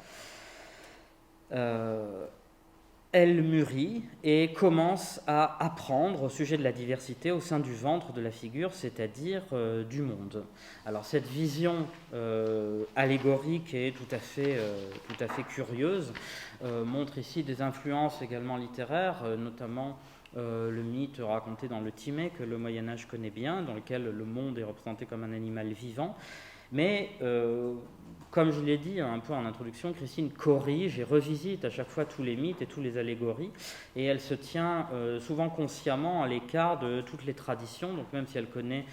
Elle mûrit et commence à apprendre au sujet de la diversité au sein du ventre de la figure, c'est-à-dire du monde. Alors cette vision allégorique et tout à fait curieuse montre ici des influences également littéraires, notamment le mythe raconté dans le Timée, que le Moyen-Âge connaît bien, dans lequel le monde est représenté comme un animal vivant. Mais comme je l'ai dit un peu en introduction, Christine corrige et revisite à chaque fois tous les mythes et toutes les allégories, et elle se tient souvent consciemment à l'écart de toutes les traditions. Donc même si elle connaît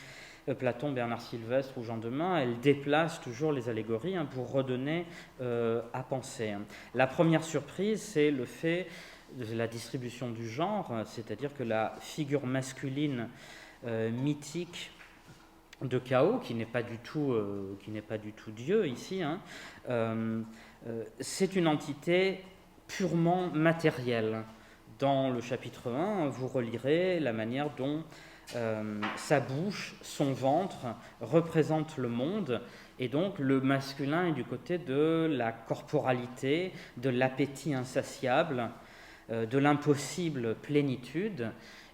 Platon, Bernard Sylvestre ou Jean Demain, elle déplace toujours les allégories pour redonner à penser. La première surprise, c'est le fait de la distribution du genre, c'est-à-dire que la figure masculine mythique de chaos, qui n'est pas du tout Dieu ici, hein. C'est une entité purement matérielle. Dans le chapitre 1, vous relirez la manière dont sa bouche, son ventre représentent le monde, et donc le masculin est du côté de la corporalité, de l'appétit insatiable, de l'impossible plénitude,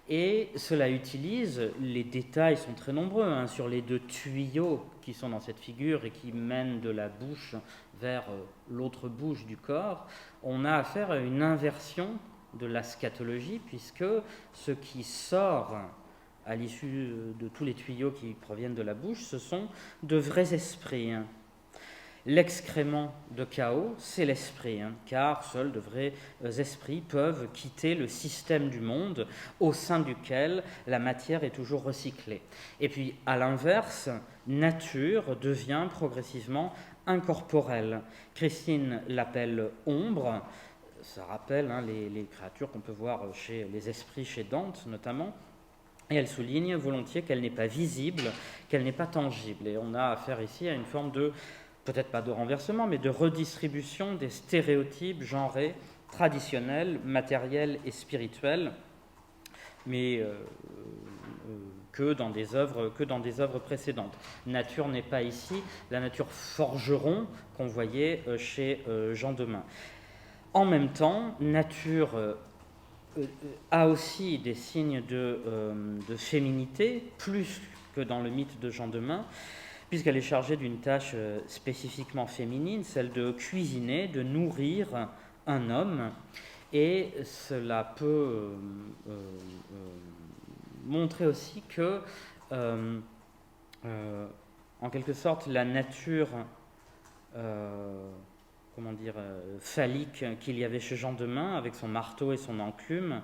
et cela utilise, les détails sont très nombreux, hein, sur les 2 tuyaux qui sont dans cette figure et qui mènent de la bouche vers l'autre bouche du corps. On a affaire à une inversion de la scatologie, puisque ce qui sort à l'issue de tous les tuyaux qui proviennent de la bouche, ce sont de vrais esprits. L'excrément de chaos, c'est l'esprit, hein, car seuls de vrais esprits peuvent quitter le système du monde au sein duquel la matière est toujours recyclée. Et puis, à l'inverse, nature devient progressivement incorporelle. Christine l'appelle ombre. Ça rappelle, hein, les créatures qu'on peut voir chez les esprits, chez Dante notamment. Et elle souligne volontiers qu'elle n'est pas visible, qu'elle n'est pas tangible. Et on a affaire ici à une forme de, peut-être pas de renversement, mais de redistribution des stéréotypes genrés, traditionnels, matériels et spirituels, mais que dans des œuvres précédentes. Nature n'est pas ici la nature forgeron qu'on voyait chez Jean Demain. En même temps, nature a aussi des signes de féminité, plus que dans le mythe de Jean Demain, puisqu'elle est chargée d'une tâche spécifiquement féminine, celle de cuisiner, de nourrir un homme, et cela peut montrer aussi que, en quelque sorte, la nature phallique qu'il y avait chez Jean Demain, avec son marteau et son enclume,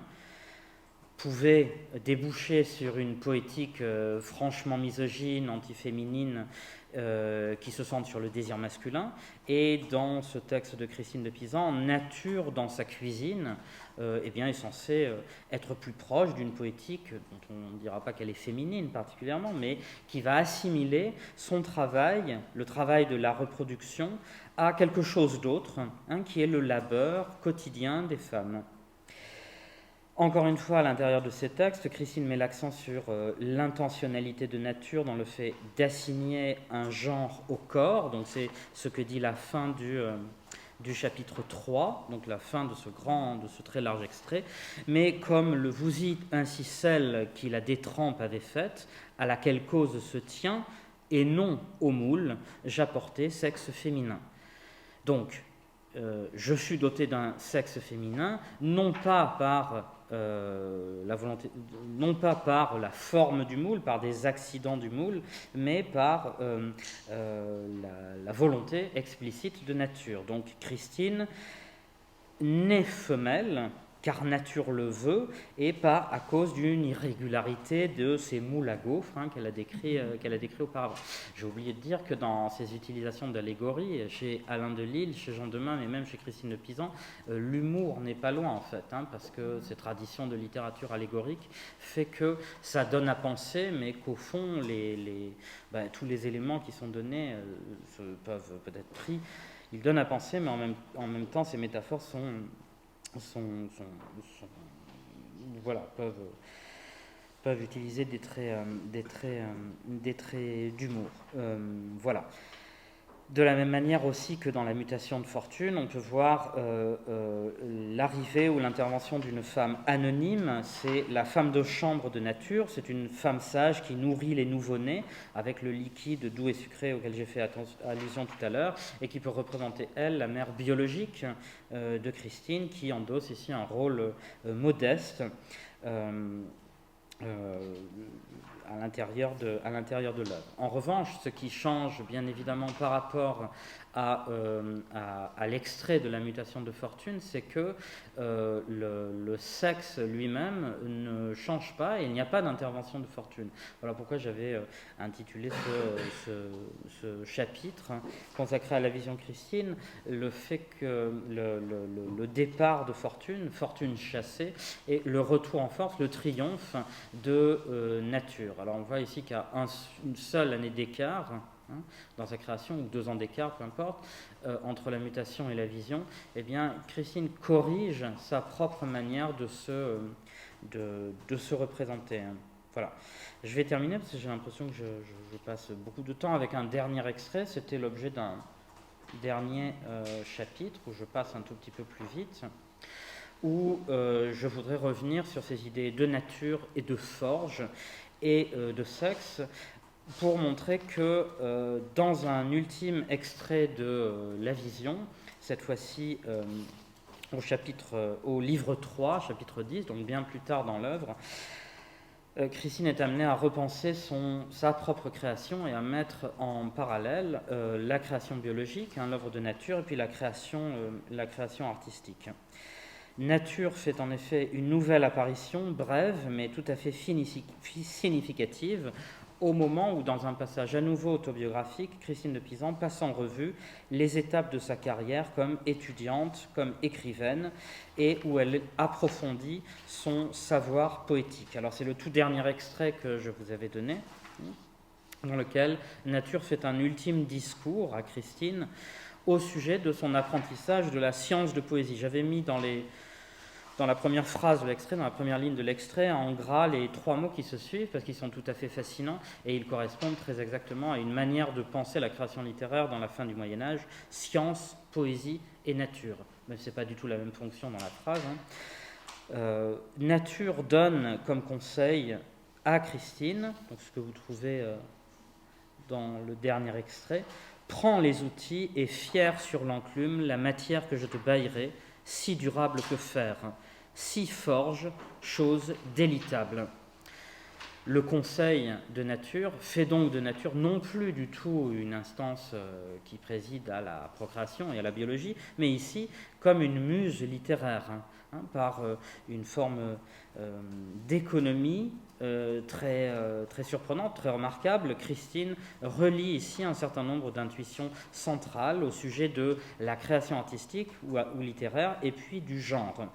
pouvait déboucher sur une poétique franchement misogyne, antiféminine, qui se centre sur le désir masculin. Et dans ce texte de Christine de Pisan, nature dans sa cuisine est censée être plus proche d'une poétique dont on ne dira pas qu'elle est féminine particulièrement, mais qui va assimiler son travail, le travail de la reproduction, à quelque chose d'autre, hein, qui est le labeur quotidien des femmes. Encore une fois, à l'intérieur de ces textes, Christine met l'accent sur l'intentionnalité de nature dans le fait d'assigner un genre au corps. Donc c'est ce que dit la fin du chapitre 3, donc la fin de ce très large extrait. Mais comme le vous y ainsi celle qui la détrempe avait faite, à laquelle cause se tient, et non au moule, j'apportais sexe féminin. Donc, je fus doté d'un sexe féminin, non pas par la volonté, non pas par la forme du moule, par des accidents du moule, mais par la volonté explicite de nature. Donc Christine naît femelle, car nature le veut, et pas à cause d'une irrégularité de ces moules à gaufres, hein, qu'elle a décrit auparavant. J'ai oublié de dire que dans ces utilisations d'allégorie, chez Alain de Lille, chez Jean Demain, mais même chez Christine de Pisan, l'humour n'est pas loin en fait, hein, parce que ces traditions de littérature allégorique fait que ça donne à penser, mais qu'au fond, tous les éléments qui sont donnés peuvent peut-être pris. Ils donnent à penser, mais en même temps, ces métaphores peuvent utiliser des traits d'humour. Voilà. De la même manière aussi que dans la mutation de fortune, on peut voir l'arrivée ou l'intervention d'une femme anonyme. C'est la femme de chambre de nature. C'est une femme sage qui nourrit les nouveau-nés avec le liquide doux et sucré auquel j'ai fait allusion tout à l'heure, et qui peut représenter, elle, la mère biologique de Christine, qui endosse ici un rôle modeste à l'intérieur de l'œuvre. En revanche, ce qui change bien évidemment par rapport à l'extrait de la mutation de fortune, c'est que le sexe lui-même ne change pas et il n'y a pas d'intervention de fortune. Voilà pourquoi j'avais intitulé ce chapitre consacré à la vision Christine, le fait que le départ de fortune chassée, et le retour en force, le triomphe de nature. Alors on voit ici qu'il y a une seule année d'écart dans sa création, ou 2 ans d'écart, peu importe, entre la mutation et la vision. Eh bien, Christine corrige sa propre manière de se représenter. Voilà. Je vais terminer parce que j'ai l'impression que je passe beaucoup de temps avec un dernier extrait. C'était l'objet d'un dernier chapitre où je passe un tout petit peu plus vite, où je voudrais revenir sur ces idées de nature et de forge et de sexe, pour montrer que dans un ultime extrait de La Vision, cette fois-ci au livre 3, chapitre 10, donc bien plus tard dans l'œuvre, Christine est amenée à repenser sa propre création et à mettre en parallèle la création biologique, l'œuvre de nature, et puis la création artistique. Nature fait en effet une nouvelle apparition, brève, mais tout à fait significative, au moment où, dans un passage à nouveau autobiographique, Christine de Pisan passe en revue les étapes de sa carrière comme étudiante, comme écrivaine, et où elle approfondit son savoir poétique. Alors c'est le tout dernier extrait que je vous avais donné, dans lequel Nature fait un ultime discours à Christine au sujet de son apprentissage de la science de poésie. J'avais mis dans la première phrase de l'extrait, dans la première ligne de l'extrait, en gras les 3 mots qui se suivent, parce qu'ils sont tout à fait fascinants, et ils correspondent très exactement à une manière de penser la création littéraire dans la fin du Moyen-Âge: science, poésie et nature. Mais ce n'est pas du tout la même fonction dans la phrase. Nature donne comme conseil à Christine, donc ce que vous trouvez dans le dernier extrait: prends les outils et fière sur l'enclume la matière que je te baillerai, si durable que fer, si forge, chose délitable. Le conseil de Nature fait donc de Nature non plus du tout une instance qui préside à la procréation et à la biologie, mais ici comme une muse littéraire, par une forme d'économie très surprenante, très remarquable. Christine relie ici un certain nombre d'intuitions centrales au sujet de la création artistique ou littéraire, et puis du genre.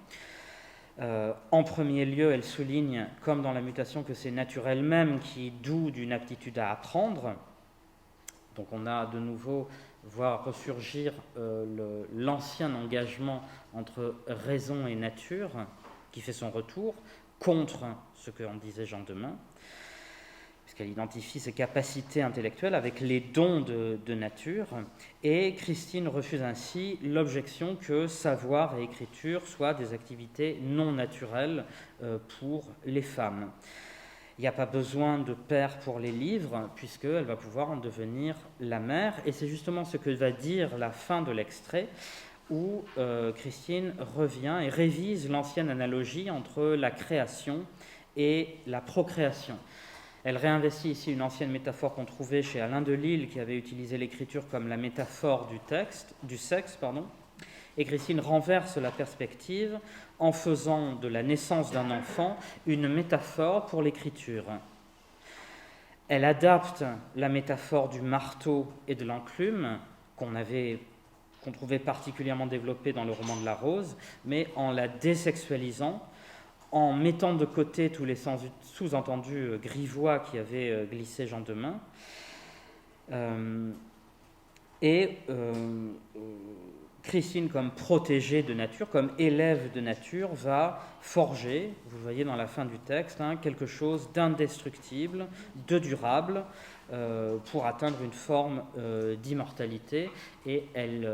En premier lieu, elle souligne, comme dans La Mutation, que c'est Nature elle-même qui doue d'une aptitude à apprendre. Donc on a de nouveau voir ressurgir l'ancien engagement entre raison et nature qui fait son retour, contre ce qu'en disait Jean Demain, puisqu'elle identifie ses capacités intellectuelles avec les dons de nature, et Christine refuse ainsi l'objection que savoir et écriture soient des activités non naturelles pour les femmes. Il n'y a pas besoin de père pour les livres, puisqu'elle va pouvoir en devenir la mère, et c'est justement ce que va dire la fin de l'extrait, où Christine revient et révise l'ancienne analogie entre la création et la procréation. Elle réinvestit ici une ancienne métaphore qu'on trouvait chez Alain Delille, qui avait utilisé l'écriture comme la métaphore du sexe, et Christine renverse la perspective en faisant de la naissance d'un enfant une métaphore pour l'écriture. Elle adapte la métaphore du marteau et de l'enclume, qu'on trouvait particulièrement développée dans le roman de la Rose, mais en la désexualisant, en mettant de côté tous les sous-entendus grivois qui avaient glissé Jean Demain. Christine, comme protégée de nature, comme élève de nature, va forger, vous voyez dans la fin du texte, quelque chose d'indestructible, de durable, pour atteindre une forme d'immortalité, et elle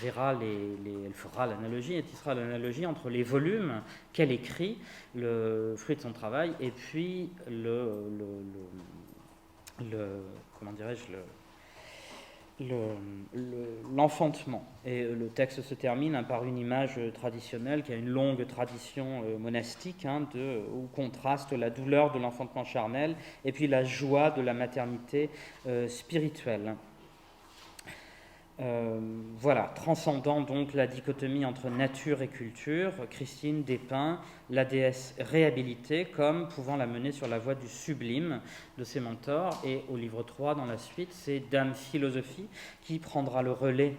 fera l'analogie, elle tissera l'analogie entre les volumes qu'elle écrit, le fruit de son travail, et puis l'enfantement. Et le texte se termine par une image traditionnelle qui a une longue tradition monastique, où contraste la douleur de l'enfantement charnel et puis la joie de la maternité spirituelle. Voilà, transcendant donc la dichotomie entre nature et culture, Christine dépeint la déesse réhabilitée comme pouvant la mener sur la voie du sublime de ses mentors, et au livre 3, dans la suite, c'est Dame Philosophie qui prendra le relais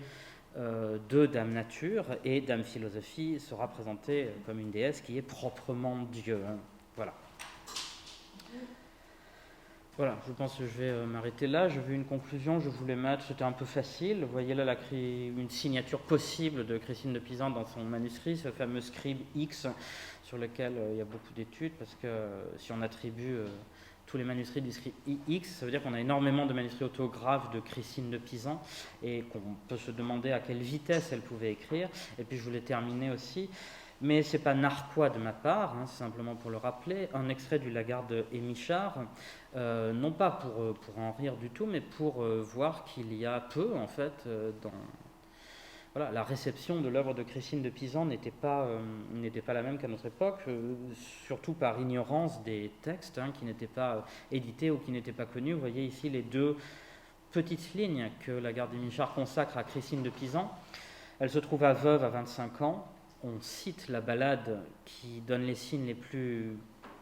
de Dame Nature, et Dame Philosophie sera présentée comme une déesse qui est proprement Dieu. Voilà. Voilà, je pense que je vais m'arrêter là. J'ai vu une conclusion, je voulais mettre, c'était un peu facile. Vous voyez là une signature possible de Christine de Pisan dans son manuscrit, ce fameux scribe X sur lequel il y a beaucoup d'études, parce que si on attribue tous les manuscrits du scribe X, ça veut dire qu'on a énormément de manuscrits autographes de Christine de Pisan et qu'on peut se demander à quelle vitesse elle pouvait écrire. Et puis je voulais terminer aussi. Mais ce n'est pas narquois de ma part, c'est simplement pour le rappeler, un extrait du Lagarde et Michard, non pas pour en rire du tout, mais pour voir qu'il y a peu, en fait, voilà, la réception de l'œuvre de Christine de Pisan n'était pas la même qu'à notre époque, surtout par ignorance des textes qui n'étaient pas édités ou qui n'étaient pas connus. Vous voyez ici les 2 petites lignes que Lagarde et Michard consacre à Christine de Pisan. Elle se trouva veuve à 25 ans. On cite la ballade qui donne les signes les plus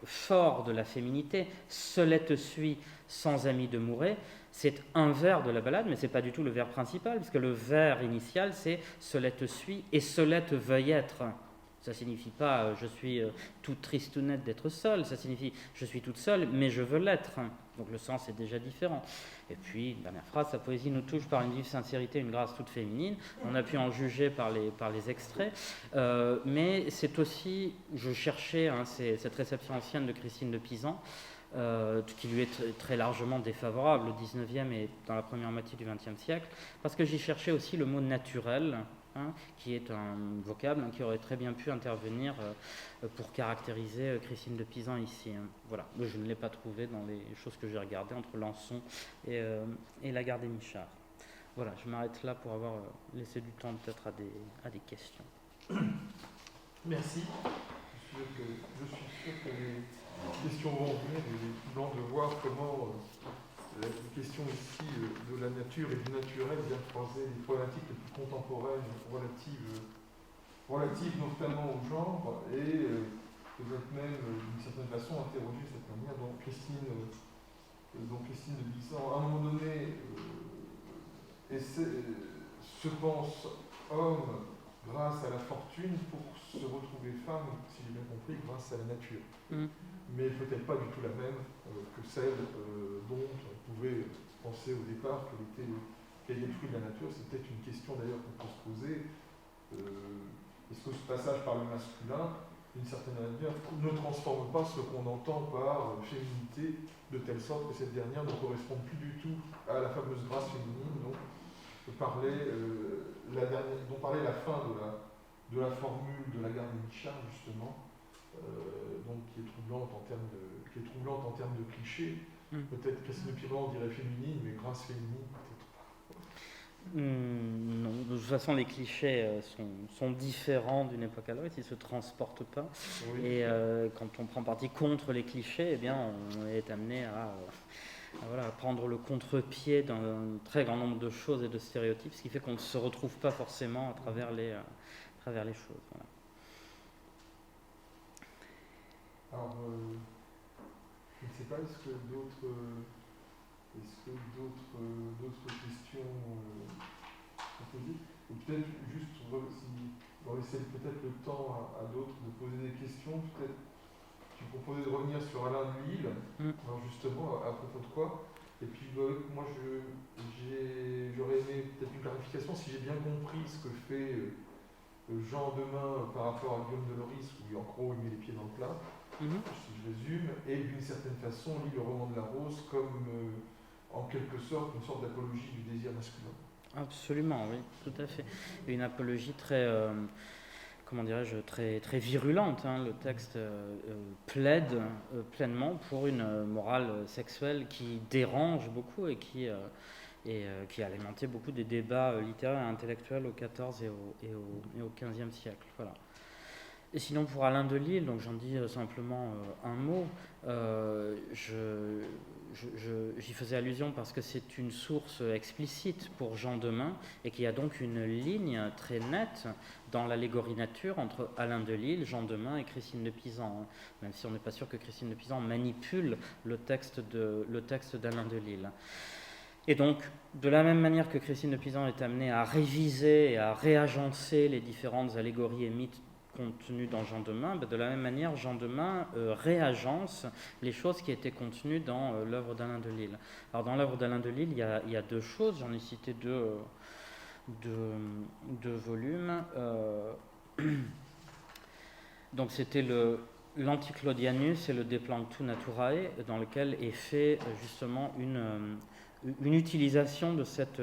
forts de la féminité. « Solette suis sans ami de Mouret ». C'est un vers de la ballade, mais ce n'est pas du tout le vers principal, puisque le vers initial, c'est « Solette suis et Solette veuille être ». Ça ne signifie pas « je suis toute tristounette d'être seule », ça signifie « je suis toute seule, mais je veux l'être ». Donc le sens est déjà différent. Et puis, dernière phrase, sa poésie nous touche par une vive sincérité, une grâce toute féminine. On a pu en juger par les extraits. Mais c'est aussi, je cherchais cette réception ancienne de Christine de Pisan, qui lui est très largement défavorable au XIXe et dans la première moitié du XXe siècle, parce que j'y cherchais aussi le mot naturel, qui est un vocable qui aurait très bien pu intervenir pour caractériser Christine de Pisan ici. Voilà, mais je ne l'ai pas trouvé dans les choses que j'ai regardées entre Lançon et Lagarde et Michard. Voilà, je m'arrête là pour avoir laissé du temps peut-être à des questions. Merci. Je suis sûr que les questions vont venir, et il est temps de voir comment la question ici de la nature et du naturel vient croiser les problématiques les plus contemporaines relatives notamment au genre et peut-être même d'une certaine façon interroger cette manière dont Christine de Pisan à un moment donné se pense homme grâce à la fortune pour se retrouver femme, si j'ai bien compris, grâce à la nature. Mais peut-être pas du tout la même que celle dont on pouvait penser au départ qu'elle est le fruit de la nature. C'est peut-être une question d'ailleurs qu'on peut se poser. Est-ce que ce passage par le masculin, d'une certaine manière, ne transforme pas ce qu'on entend par féminité, de telle sorte que cette dernière ne correspond plus du tout à la fameuse grâce féminine dont parlait la fin de la formule de Lagarde et Michard, justement, donc qui est troublante en termes de clichés. Peut-être Christine de Pisan on dirait féminine, mais grâce féminine, peut-être pas. Non, de toute façon, les clichés sont différents d'une époque à l'autre, ils ne se transportent pas. Oui. Et quand on prend parti contre les clichés, eh bien, on est amené à prendre le contre-pied d'un très grand nombre de choses et de stéréotypes, ce qui fait qu'on ne se retrouve pas forcément à travers les choses. Voilà. Alors, je ne sais pas, est-ce que d'autres questions sont posées? Ou peut-être juste, on va laisser peut-être le temps à d'autres de poser des questions. Peut-être tu proposais de revenir sur Alain de Lille, alors justement, à propos de quoi? Et puis moi, j'aurais aimé peut-être une clarification, si j'ai bien compris ce que fait Jean Demain par rapport à Guillaume de Loris, où en gros il met les pieds dans le plat, si je résume, et d'une certaine façon lit le roman de la Rose comme en quelque sorte une sorte d'apologie du désir masculin. Absolument, oui, tout à fait. Et une apologie très, comment dirais-je, très, très virulente. Le texte plaide pleinement pour une morale sexuelle qui dérange beaucoup et qui a alimenté beaucoup des débats littéraires et intellectuels au XIVe et au XVe siècle. Voilà. Et sinon, pour Alain de Lille, donc j'en dis simplement un mot, j'y faisais allusion parce que c'est une source explicite pour Jean Demain et qu'il y a donc une ligne très nette dans l'allégorie nature entre Alain de Lille, Jean Demain et Christine de Pisan, même si on n'est pas sûr que Christine de Pisan manipule le texte d'Alain de Lille. Et donc, de la même manière que Christine de Pisan est amenée à réviser et à réagencer les différentes allégories et mythes contenues dans Jean Demain, de la même manière, Jean Demain réagence les choses qui étaient contenues dans l'œuvre d'Alain Delille. Alors dans l'œuvre d'Alain Delille, il y a deux choses, j'en ai cité deux volumes. Donc c'était l'Anticlodianus et le De Planctu Naturae, dans lequel est fait justement une utilisation de cette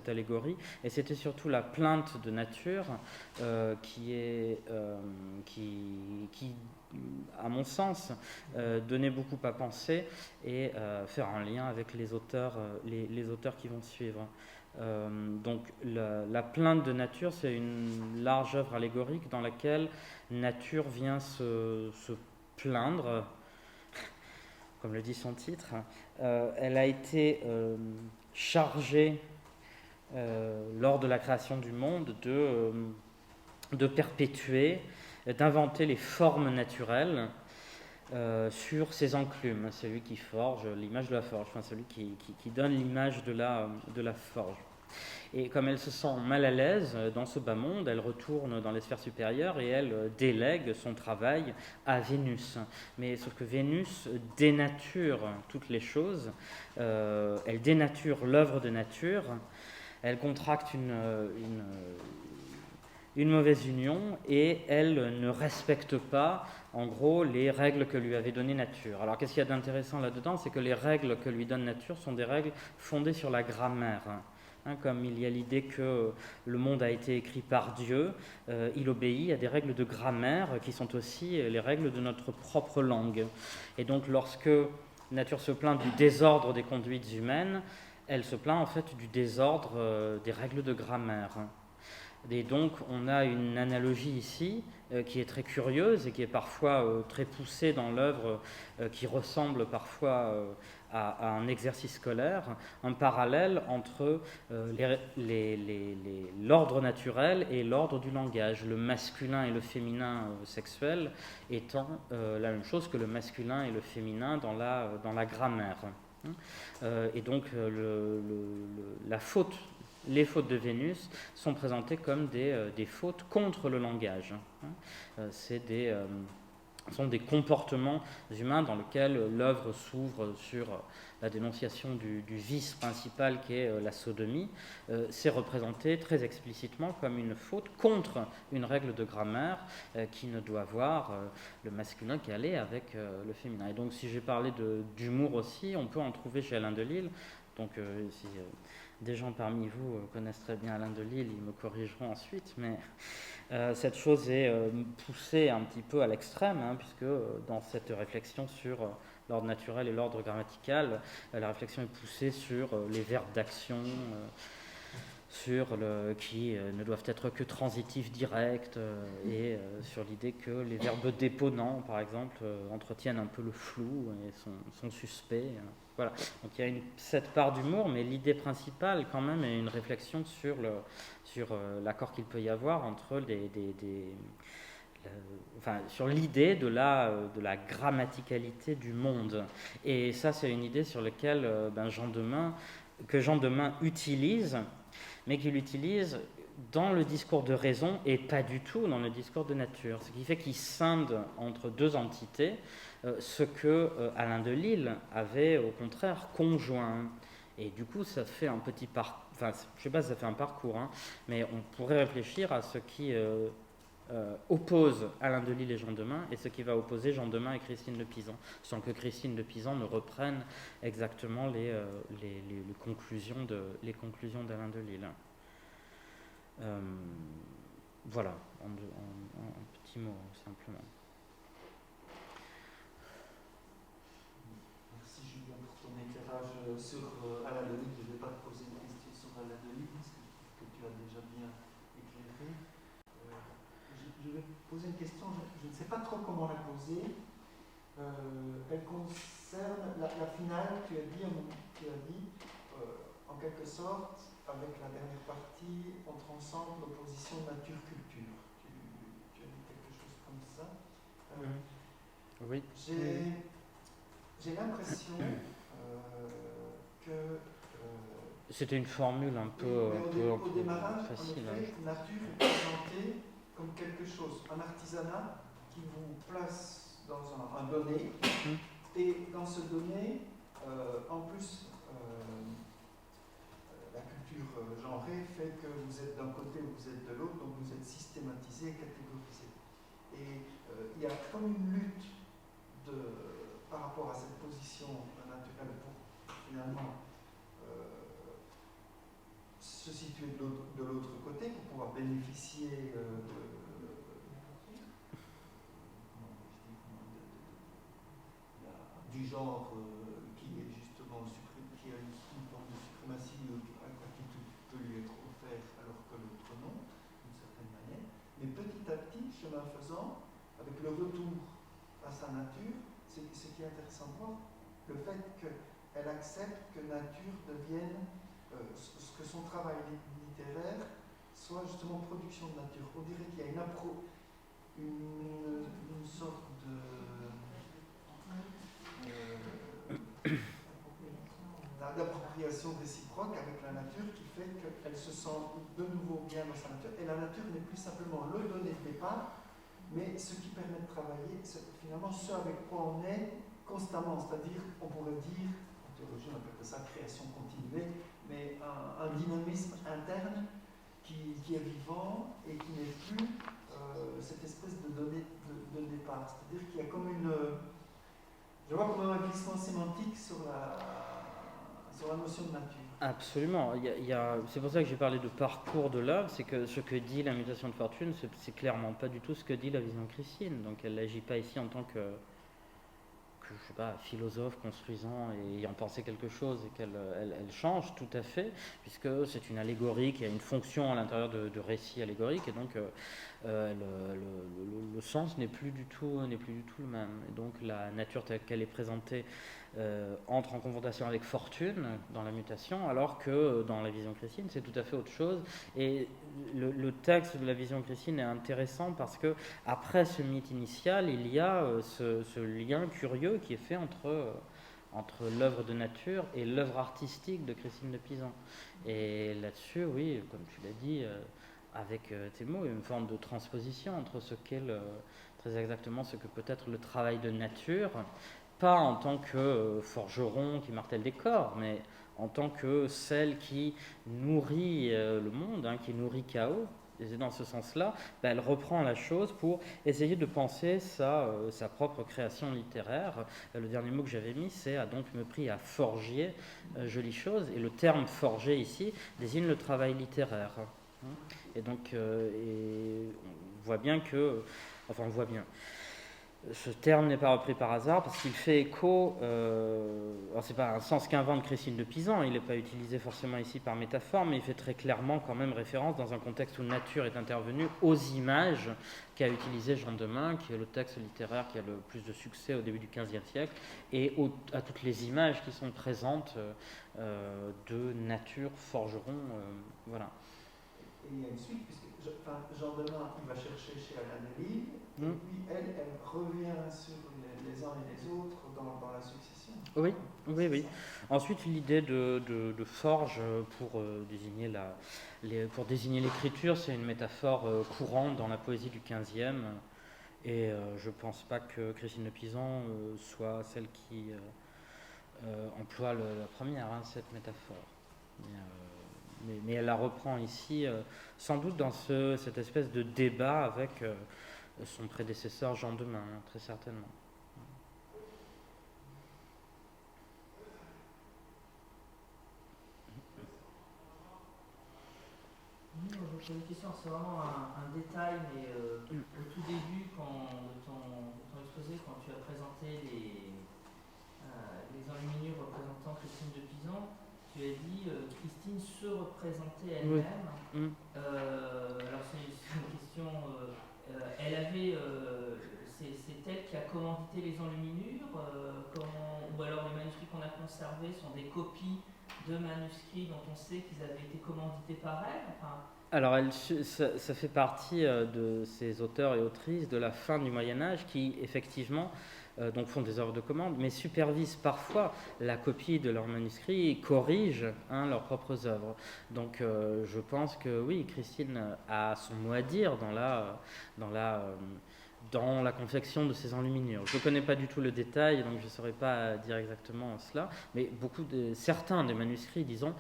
allégorie, et c'était surtout la plainte de nature qui, à mon sens, donnait beaucoup à penser et faire un lien avec les auteurs qui vont suivre. Donc la plainte de nature, c'est une large œuvre allégorique dans laquelle nature vient se plaindre, comme le dit son titre. Elle a été chargée lors de la création du monde de perpétuer, d'inventer les formes naturelles sur ses enclumes. C'est lui qui forge l'image de la forge, enfin celui qui donne l'image de la forge. Et comme elle se sent mal à l'aise dans ce bas monde, elle retourne dans les sphères supérieures et elle délègue son travail à Vénus. Mais sauf que Vénus dénature toutes les choses, elle dénature l'œuvre de nature, elle contracte une mauvaise union et elle ne respecte pas, en gros, les règles que lui avait données nature. Alors qu'est-ce qu'il y a d'intéressant là-dedans? C'est que les règles que lui donne nature sont des règles fondées sur la grammaire. Comme il y a l'idée que le monde a été écrit par Dieu, il obéit à des règles de grammaire qui sont aussi les règles de notre propre langue. Et donc lorsque nature se plaint du désordre des conduites humaines, elle se plaint en fait du désordre des règles de grammaire. Et donc on a une analogie ici qui est très curieuse et qui est parfois très poussée dans l'œuvre, qui ressemble parfois à un exercice scolaire, un parallèle entre l'ordre naturel et l'ordre du langage, le masculin et le féminin sexuel étant la même chose que le masculin et le féminin dans la grammaire. Et donc les fautes de Vénus sont présentées comme des fautes contre le langage. Sont des comportements humains dans lesquels l'œuvre s'ouvre sur la dénonciation du vice principal qui est la sodomie. C'est représenté très explicitement comme une faute contre une règle de grammaire qui ne doit voir le masculin qu'aller avec le féminin. Et donc si j'ai parlé d'humour aussi, on peut en trouver chez Alain Delille. Donc si des gens parmi vous connaissent très bien Alain Delille, ils me corrigeront ensuite, mais cette chose est poussée un petit peu à l'extrême, puisque dans cette réflexion sur l'ordre naturel et l'ordre grammatical, la réflexion est poussée sur les verbes d'action, qui ne doivent être que transitifs directs, et sur l'idée que les verbes déponents, par exemple, entretiennent un peu le flou et sont suspects. Voilà. Donc il y a cette part d'humour, mais l'idée principale quand même est une réflexion sur l'accord qu'il peut y avoir entre sur l'idée de la grammaticalité du monde. Et ça, c'est une idée sur laquelle Jean Demain utilise, mais qu'il utilise dans le discours de raison et pas du tout dans le discours de nature. Ce qui fait qu'il scinde entre deux entités ce que Alain Delille avait au contraire conjoint. Et du coup, ça fait un petit parcours, enfin, je ne sais pas si ça fait un parcours, mais on pourrait réfléchir à ce qui oppose Alain Delille et Jean Demain et ce qui va opposer Jean Demain et Christine Le Pisan, sans que Christine Le Pisan ne reprenne exactement les conclusions d'Alain Delille. Voilà, en petit mot simplement. Merci Julien pour ton éclairage sur Alain Delille. Je ne vais pas te poser une question sur Alain Delille parce que tu as déjà bien éclairé. Je vais poser une question, je ne sais pas trop comment la poser. Elle concerne la finale. Tu as dit en quelque sorte, avec la dernière partie, on transcende l'opposition nature-culture. Tu as dit quelque chose comme ça. Oui. J'ai l'impression que... C'était une formule un peu au démarrage, facile. En effet, nature est présentée comme quelque chose, un artisanat qui vous place dans un donné, et dans ce donné, en plus, la culture genrée fait que vous êtes d'un côté ou vous êtes de l'autre, donc vous êtes systématisé et catégorisé. Et il y a comme une lutte par rapport à cette position naturelle pour finalement se situer de l'autre côté pour pouvoir bénéficier du genre qui est justement qui a une forme de suprématie à qui tout peut lui être offert alors que l'autre non, d'une certaine manière. Mais petit à petit, chemin faisant, avec le retour à sa nature, ce qui est intéressant de voir, le fait qu'elle accepte que nature devienne que son travail littéraire soit justement production de nature. On dirait qu'il y a une sorte d'appropriation réciproque avec la nature qui fait qu'elle se sent de nouveau bien dans sa nature. Et la nature n'est plus simplement le donné de départ, mais ce qui permet de travailler, c'est finalement ce avec quoi on est constamment. C'est-à-dire, on pourrait dire, en théologie on appelle ça création continuée, mais un dynamisme interne qui est vivant et qui n'est plus cette espèce de donnée de départ. C'est-à-dire qu'il y a comme je vois comme un glissement sémantique sur la notion de nature. Absolument. C'est pour ça que j'ai parlé de parcours de l'œuvre, c'est que ce que dit la mutation de fortune, c'est clairement pas du tout ce que dit la vision chrétienne. Donc elle n'agit pas ici en tant que je sais pas, philosophe construisant et ayant pensé quelque chose et qu'elle change tout à fait, puisque c'est une allégorie qui a une fonction à l'intérieur de récits allégoriques, et donc le sens n'est plus du tout le même. Et donc la nature telle qu'elle est présentée entre en confrontation avec fortune dans la mutation, alors que dans la vision chrétienne c'est tout à fait autre chose. Et le texte de la vision chrétienne est intéressant parce que après ce mythe initial, il y a ce lien curieux qui est fait entre l'œuvre de nature et l'œuvre artistique de Christine de Pisan. Et là-dessus, oui, comme tu l'as dit, avec tes mots, une forme de transposition entre ce qu'est très exactement ce que peut être le travail de nature, pas en tant que forgeron qui martèle des corps, mais en tant que celle qui nourrit le monde, qui nourrit Chaos. Et dans ce sens-là, elle reprend la chose pour essayer de penser sa propre création littéraire. Le dernier mot que j'avais mis, c'est « a donc me pris à forger jolie chose ». Et le terme « forger » ici désigne le travail littéraire. Et donc, on voit bien que... Enfin, on voit bien... Ce terme n'est pas repris par hasard parce qu'il fait écho, alors c'est pas un sens qu'invente Christine de Pisan, il n'est pas utilisé forcément ici par métaphore, mais il fait très clairement quand même référence dans un contexte où nature est intervenue aux images qu'a utilisé Jean Demain, qui est le texte littéraire qui a le plus de succès au début du XVe siècle, et à toutes les images qui sont présentes de nature, forgeron, voilà. Et il y a une suite, puisque Jean Demain, il va chercher chez Alain Delille, et puis elle revient sur les uns et les autres dans la succession. Oui. Ensuite, l'idée de forge pour désigner l'écriture, c'est une métaphore courante dans la poésie du XVe, et je ne pense pas que Christine de Pisan soit celle qui emploie la première, cette métaphore. Mais elle la reprend ici, sans doute dans cette espèce de débat avec son prédécesseur Jean Demain, très certainement. J'ai une question, c'est vraiment un détail, mais au tout début, de ton exposé, quand tu as présenté les enluminures représentant Christine de Pisan, tu as dit Christine se représentait elle-même. Oui. Alors c'est une question, elle avait, c'est elle qui a commandité les enluminures, ou alors les manuscrits qu'on a conservés sont des copies de manuscrits dont on sait qu'ils avaient été commandités par elle. Alors ça fait partie de ces auteurs et autrices de la fin du Moyen-Âge qui effectivement donc font des œuvres de commande, mais supervisent parfois la copie de leurs manuscrits et corrigent leurs propres œuvres. Donc je pense que oui, Christine a son mot à dire dans la confection de ces enluminures. Je ne connais pas du tout le détail, donc je ne saurais pas dire exactement cela, mais certains des manuscrits, disons,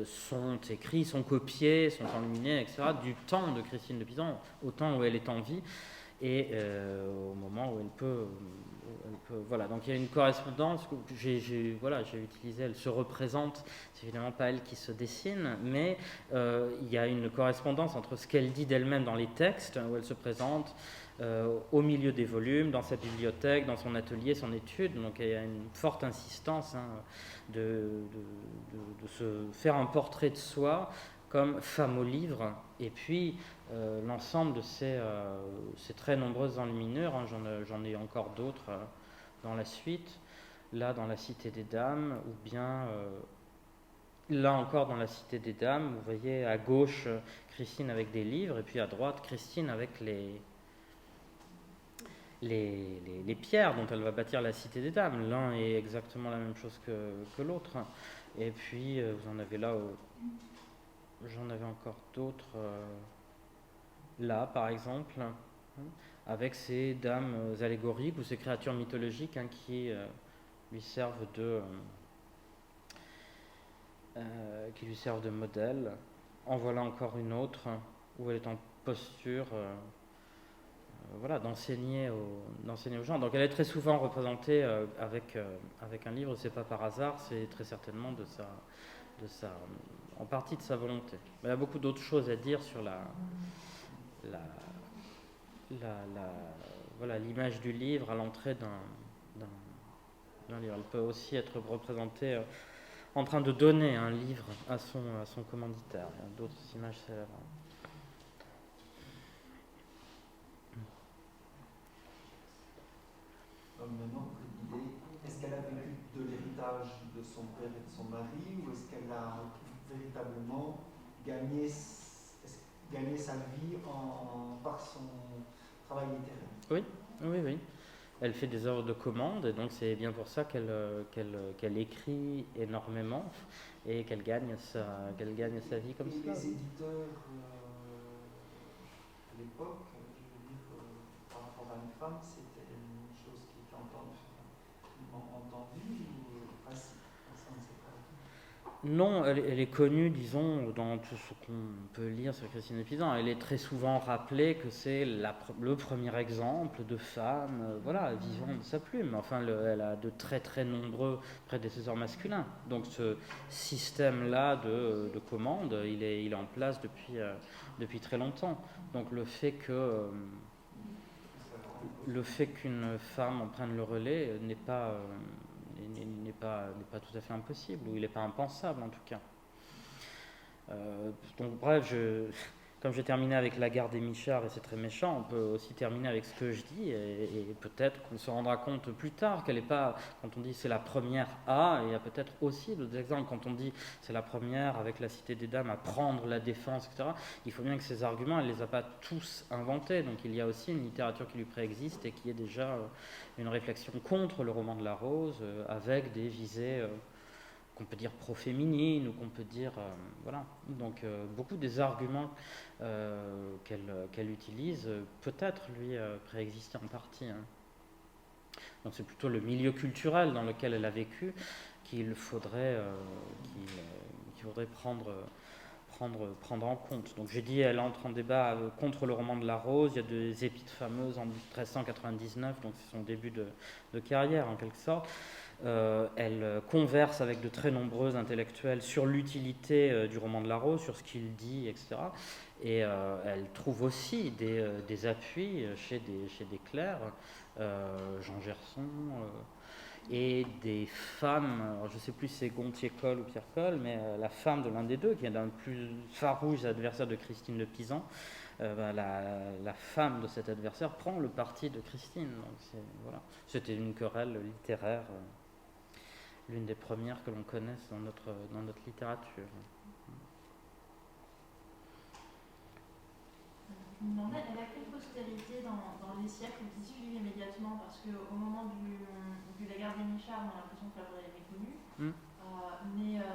sont écrits, sont copiés, sont enluminés, etc., du temps de Christine de Pisan, au temps où elle est en vie, et au moment où elle peut voilà, donc il y a une correspondance que j'ai utilisée, elle se représente, c'est évidemment pas elle qui se dessine, mais il y a une correspondance entre ce qu'elle dit d'elle-même dans les textes, où elle se présente, au milieu des volumes, dans sa bibliothèque, dans son atelier, son étude. Donc il y a une forte insistance de se faire un portrait de soi comme femme au livre, et puis l'ensemble de ces très nombreuses enluminures, j'en ai encore d'autres dans la suite, là dans la Cité des Dames, ou bien là encore dans la Cité des Dames, vous voyez à gauche Christine avec des livres, et puis à droite Christine avec les pierres dont elle va bâtir la Cité des Dames. L'un est exactement la même chose que l'autre. Et puis, vous en avez là, j'en avais encore d'autres, là par exemple, avec ces dames allégoriques ou ces créatures mythologiques qui lui servent de modèle. En voilà encore une autre où elle est en posture d'enseigner aux gens. Donc elle est très souvent représentée avec un livre, c'est pas par hasard, c'est très certainement en partie de sa volonté. Mais il y a beaucoup d'autres choses à dire sur l'image du livre à l'entrée d'un livre. Elle peut aussi être représentée en train de donner un livre à son commanditaire. Il y a d'autres images célèbres. Maintenant, l'idée, est-ce qu'elle a vécu de l'héritage de son père et de son mari, ou est-ce qu'elle a véritablement gagné sa vie par son travail littéraire? Oui. Elle fait des œuvres de commande, et donc c'est bien pour ça qu'elle écrit énormément et qu'elle gagne sa vie comme ça. Les éditeurs de l'époque, je veux dire, par rapport à une femme, c'était une chose qui était entendue ou pas si, ça ne sait pas. Non, elle est connue, disons, dans tout ce qu'on peut lire sur Christine de Pisan. Elle est très souvent rappelée que c'est le premier exemple de femme, vivant de sa plume. Enfin, elle a de très très nombreux prédécesseurs masculins. Donc ce système-là de commande, il est en place depuis très longtemps. Donc le fait qu'une femme en prenne le relais n'est pas tout à fait impossible, ou il n'est pas impensable en tout cas. Donc bref, comme j'ai terminé avec la gare des Michards et c'est très méchant, on peut aussi terminer avec ce que je dis, et peut-être qu'on se rendra compte plus tard qu'elle n'est pas, quand on dit c'est la première à, il y a peut-être aussi d'autres exemples, quand on dit c'est la première avec la Cité des Dames à prendre la défense, etc., il faut bien que ces arguments, elle ne les a pas tous inventés, donc il y a aussi une littérature qui lui préexiste et qui est déjà une réflexion contre le roman de la Rose, avec des visées qu'on peut dire pro-féminines, ou qu'on peut dire... Donc beaucoup des arguments qu'elle utilise peut-être lui préexister en partie. Donc c'est plutôt le milieu culturel dans lequel elle a vécu qu'il faudrait prendre en compte. Donc j'ai dit, elle entre en débat contre le roman de la Rose. Il y a des épites fameuses en 1399, donc c'est son début de carrière en quelque sorte. Elle converse avec de très nombreux intellectuels sur l'utilité du roman de la Rose, sur ce qu'il dit, etc. Et elle trouve aussi des appuis chez des clercs, Jean Gerson, et des femmes, alors je ne sais plus si c'est Gontier-Coll ou Pierre-Coll, mais la femme de l'un des deux, qui est l'un des plus farouches adversaires de Christine de Pisan, la femme de cet adversaire prend le parti de Christine. Donc c'était une querelle littéraire, l'une des premières que l'on connaisse dans notre littérature. me demandais, elle a quelle postérité dans les siècles qui suivent immédiatement? Parce qu'au moment de la guerre des Michards, on a l'impression qu'elle est méconnue. Mais je ne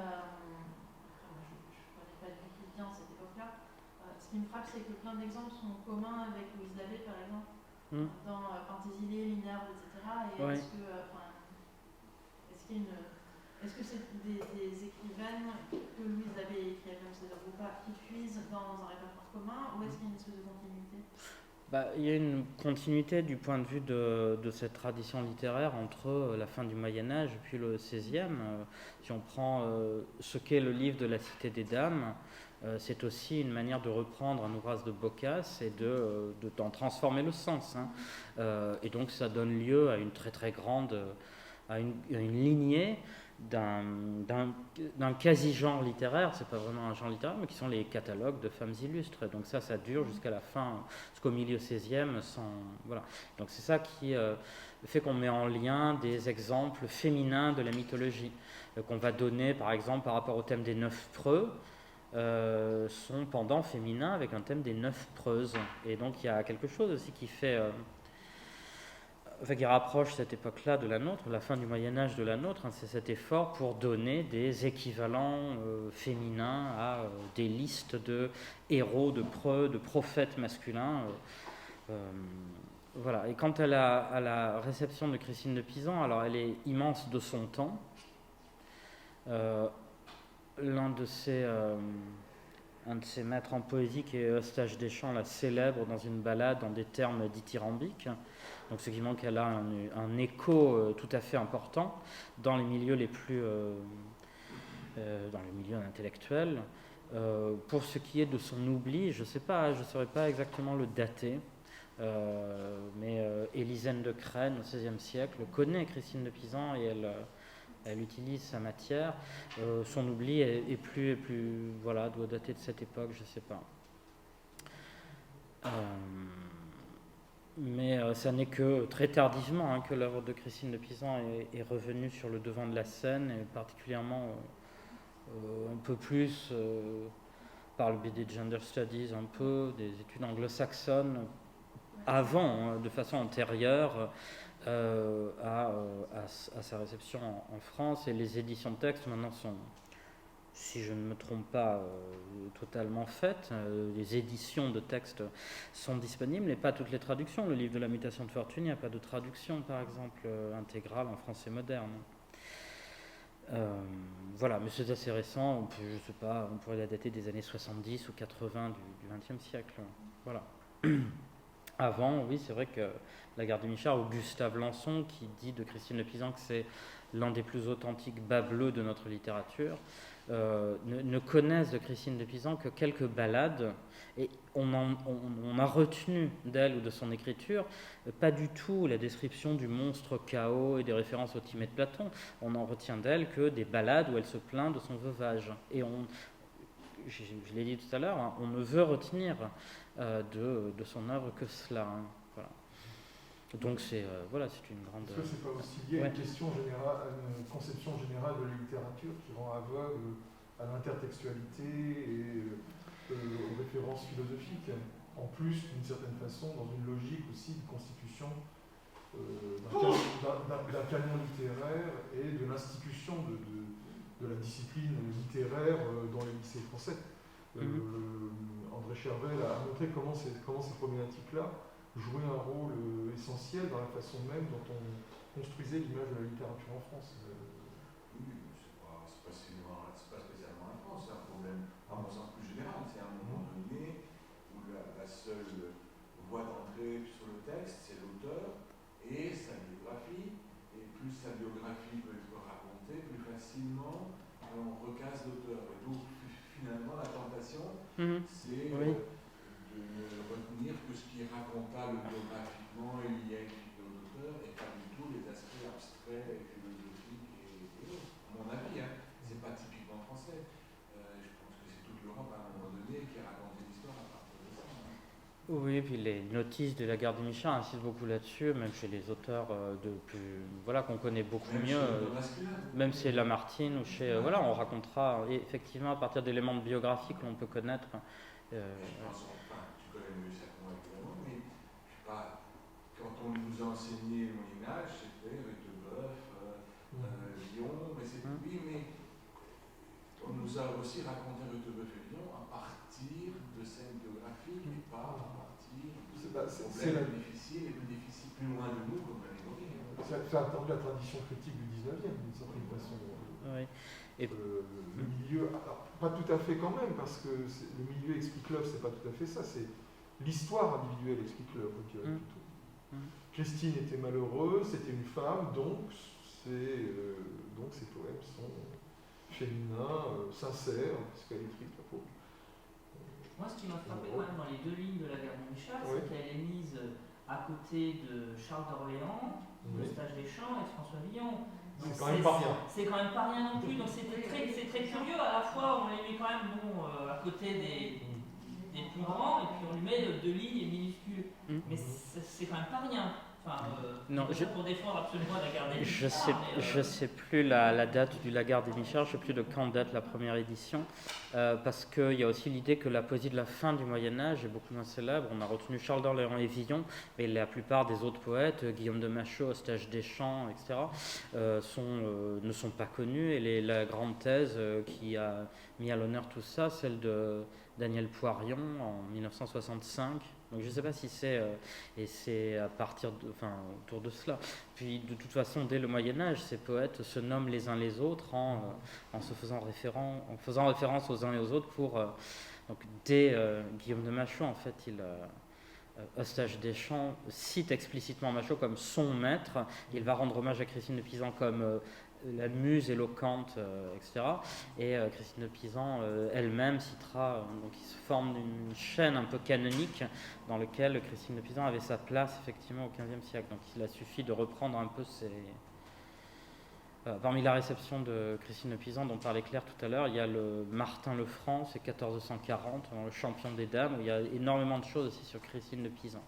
connais pas du tout bien cette époque-là. Ce qui me frappe, c'est que plein d'exemples sont communs avec Louise Dabbé, par exemple, dans Penthesilée, Minerve, etc. Et Ouais. est-ce que c'est des écrivaines que Louise Dabbé écrit elle-même, c'est-à-dire ou pas, qui puisent dans un répertoire commun, ou est-ce qu'il y a une espèce de continuité? Il y a une continuité du point de vue de cette tradition littéraire entre la fin du Moyen-Âge et puis le XVIe. Si on prend ce qu'est le livre de la Cité des Dames, c'est aussi une manière de reprendre un ouvrage de Boccace et d'en transformer le sens. Et donc ça donne lieu à une très très grande, à une lignée d'un quasi-genre littéraire, c'est pas vraiment un genre littéraire, mais qui sont les catalogues de femmes illustres. Donc ça dure jusqu'à la fin, jusqu'au milieu XVIe, voilà. Donc c'est ça qui fait qu'on met en lien des exemples féminins de la mythologie, qu'on va donner par exemple par rapport au thème des 9 preux, son pendant féminin avec un thème des 9 preuses. Et donc il y a quelque chose aussi qui fait... qui rapproche cette époque-là de la nôtre, la fin du Moyen-Âge de la nôtre, c'est cet effort pour donner des équivalents féminins à des listes de héros, de preux, de prophètes masculins. Voilà. Et quant à la réception de Christine de Pisan, alors elle est immense de son temps. Un de ses maîtres en poésie, qui est Eustache Deschamps, la célèbre dans une ballade en des termes dithyrambiques. Donc ce qui montre qu'elle a un écho tout à fait important dans les milieux les plus dans les milieux intellectuels. Pour ce qui est de son oubli, je ne saurais pas exactement le dater, mais Élisène de Crène au XVIe siècle connaît Christine de Pisan et elle utilise sa matière. Son oubli est plus voilà, doit dater de cette époque, je ne sais pas. Mais ça n'est que très tardivement que l'œuvre de Christine de Pisan est revenue sur le devant de la scène, et particulièrement un peu plus par le biais des gender studies, un peu des études anglo-saxonnes, avant, de façon antérieure à sa réception en France. Et les éditions de texte maintenant sont, si je ne me trompe pas, totalement faites. Les éditions de textes sont disponibles, mais pas toutes les traductions. Le livre de la mutation de fortune, il n'y a pas de traduction, par exemple, intégrale en français moderne. Voilà, mais c'est assez récent. Je sais pas, on pourrait la dater des années 70 ou 80 du XXe siècle. Voilà. Avant, oui, c'est vrai que la Garde des Michards, ou Gustave Lançon, qui dit de Christine de Pisan que c'est l'un des plus authentiques bas bleus de notre littérature, ne connaissent de Christine de Pisan que quelques ballades, et on a retenu d'elle ou de son écriture pas du tout la description du monstre chaos et des références au Timée de Platon. On en retient d'elle que des ballades où elle se plaint de son veuvage. Et je l'ai dit tout à l'heure, on ne veut retenir de son œuvre que cela. Voilà. Donc c'est une grande... Est-ce que c'est pas aussi lié à une question générale, à une conception générale de la littérature qui rend aveugle à l'intertextualité et aux références philosophiques, en plus d'une certaine façon dans une logique aussi de constitution d'un canon littéraire et de l'institution de la discipline littéraire dans les lycées français. André Chervel a montré comment ces problématiques-là jouaient un rôle essentiel dans la façon même dont on construisait l'image de la littérature en France. Oui, c'est pas spécialement la France, c'est un problème, à mon sens, plus général. C'est à un moment donné où la seule voie d'entrée sur le texte, c'est l'auteur et sa biographie. Et plus sa biographie peut être racontée, plus facilement on recasse l'auteur. Et donc, finalement, la tentation, c'est de ne retenir que ce qui est racontable biographiquement et lié à l'écriture d'auteur, et pas du tout les aspects abstraits et philosophiques et autres. À mon avis, c'est pas typiquement français. Je pense que c'est toute l'Europe à un moment donné qui a raconté l'histoire à partir de ça. Oui, et puis les notices de la Garde des Michards insistent beaucoup là-dessus, même chez les auteurs qu'on connaît beaucoup mieux, même chez Lamartine ou chez... on racontera, et effectivement, à partir d'éléments biographiques, on peut connaître... Je pense, tu connais mieux ça que quand on nous a enseigné le Moyen-Âge, c'était Rutebeuf, Lyon, mais c'est oui, mais on nous a aussi raconté Rutebeuf et Lyon à partir de scènes biographiques et pas à partir de problèmes difficiles et plus difficiles, plus loin de nous, comme l'allégorie. Ça fait attendre la tradition critique du 19e, d'une certaine façon. Oui. Et le milieu, alors, pas tout à fait quand même, parce que le milieu explique l'œuvre, c'est pas tout à fait ça, c'est l'histoire individuelle explique l'œuvre, je dirais plutôt. Christine était malheureuse, c'était une femme, donc ses poèmes sont féminins, sincères, puisqu'elle est triste, la pauvre. Moi, ce qui m'a frappé quand même dans les deux lignes de la guerre de Michal, c'est qu'elle est mise à côté de Charles d'Orléans, Eustache Deschamps et François Villon. C'est quand même pas rien. C'est quand même pas rien non plus, donc c'est très curieux. À la fois, on les met quand même à côté des plus grands, et puis on lui met deux lignes minuscules. Mais c'est quand même pas rien. Enfin, non, pour défendre absolument la guerre des Michards. Je sais plus la date du La Guerre des Michards, je sais plus de quand date la première édition, parce qu'il y a aussi l'idée que la poésie de la fin du Moyen-Âge est beaucoup moins célèbre. On a retenu Charles d'Orléans et Villon, mais la plupart des autres poètes, Guillaume de Machaut, Eustache Deschamps, etc., ne sont pas connus. Et la grande thèse qui a mis à l'honneur tout ça, celle de Daniel Poirion en 1965. Donc je ne sais pas si c'est à partir autour de cela. Puis de toute façon, dès le Moyen-Âge, ces poètes se nomment les uns les autres en faisant référence aux uns et aux autres donc dès Guillaume de Machaut, en fait, Eustache Deschamps cite explicitement Machaut comme son maître. Il va rendre hommage à Christine de Pisan comme la muse éloquente, etc. Et Christine de Pisan elle-même citera, donc il se forme une chaîne un peu canonique dans laquelle Christine de Pisan avait sa place effectivement au XVe siècle. Donc il a suffi de reprendre un peu parmi la réception de Christine de Pisan dont parlait Claire tout à l'heure, il y a le Martin Lefranc, c'est 1440, le champion des dames, où il y a énormément de choses aussi sur Christine de Pisan.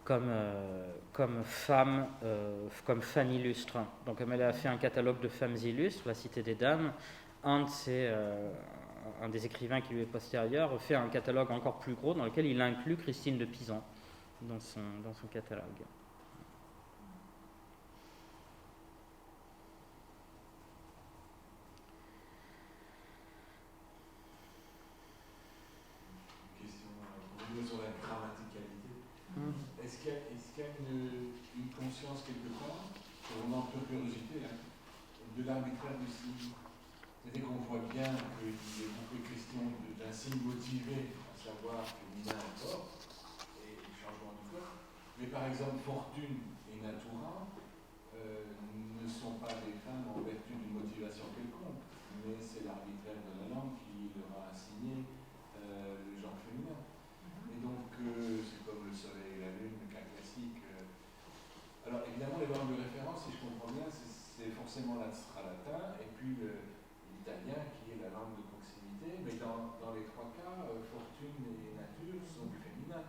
Comme femme illustre. Donc elle a fait un catalogue de femmes illustres, La Cité des Dames. Un des écrivains qui lui est postérieur fait un catalogue encore plus gros dans lequel il inclut Christine de Pisan dans son catalogue. Sur la grammaticalité. Est-ce qu'il y a une conscience quelque part, vraiment pure curiosité, de l'arbitraire du signe? C'est-à-dire qu'on voit bien qu'il est beaucoup question d'un signe motivé, à savoir féminin et corps, et le changement du corps. Mais par exemple, Fortune et Natura ne sont pas des femmes en vertu d'une motivation quelconque, mais c'est l'arbitraire de la langue qui leur a assigné le genre féminin. Et donc, c'est comme le soleil et la lune, le cas classique. Alors, évidemment, les langues de référence, si je comprends bien, c'est forcément l'astralatin et puis l'italien qui est la langue de proximité. Mais dans les trois cas, fortune et nature sont du féminin.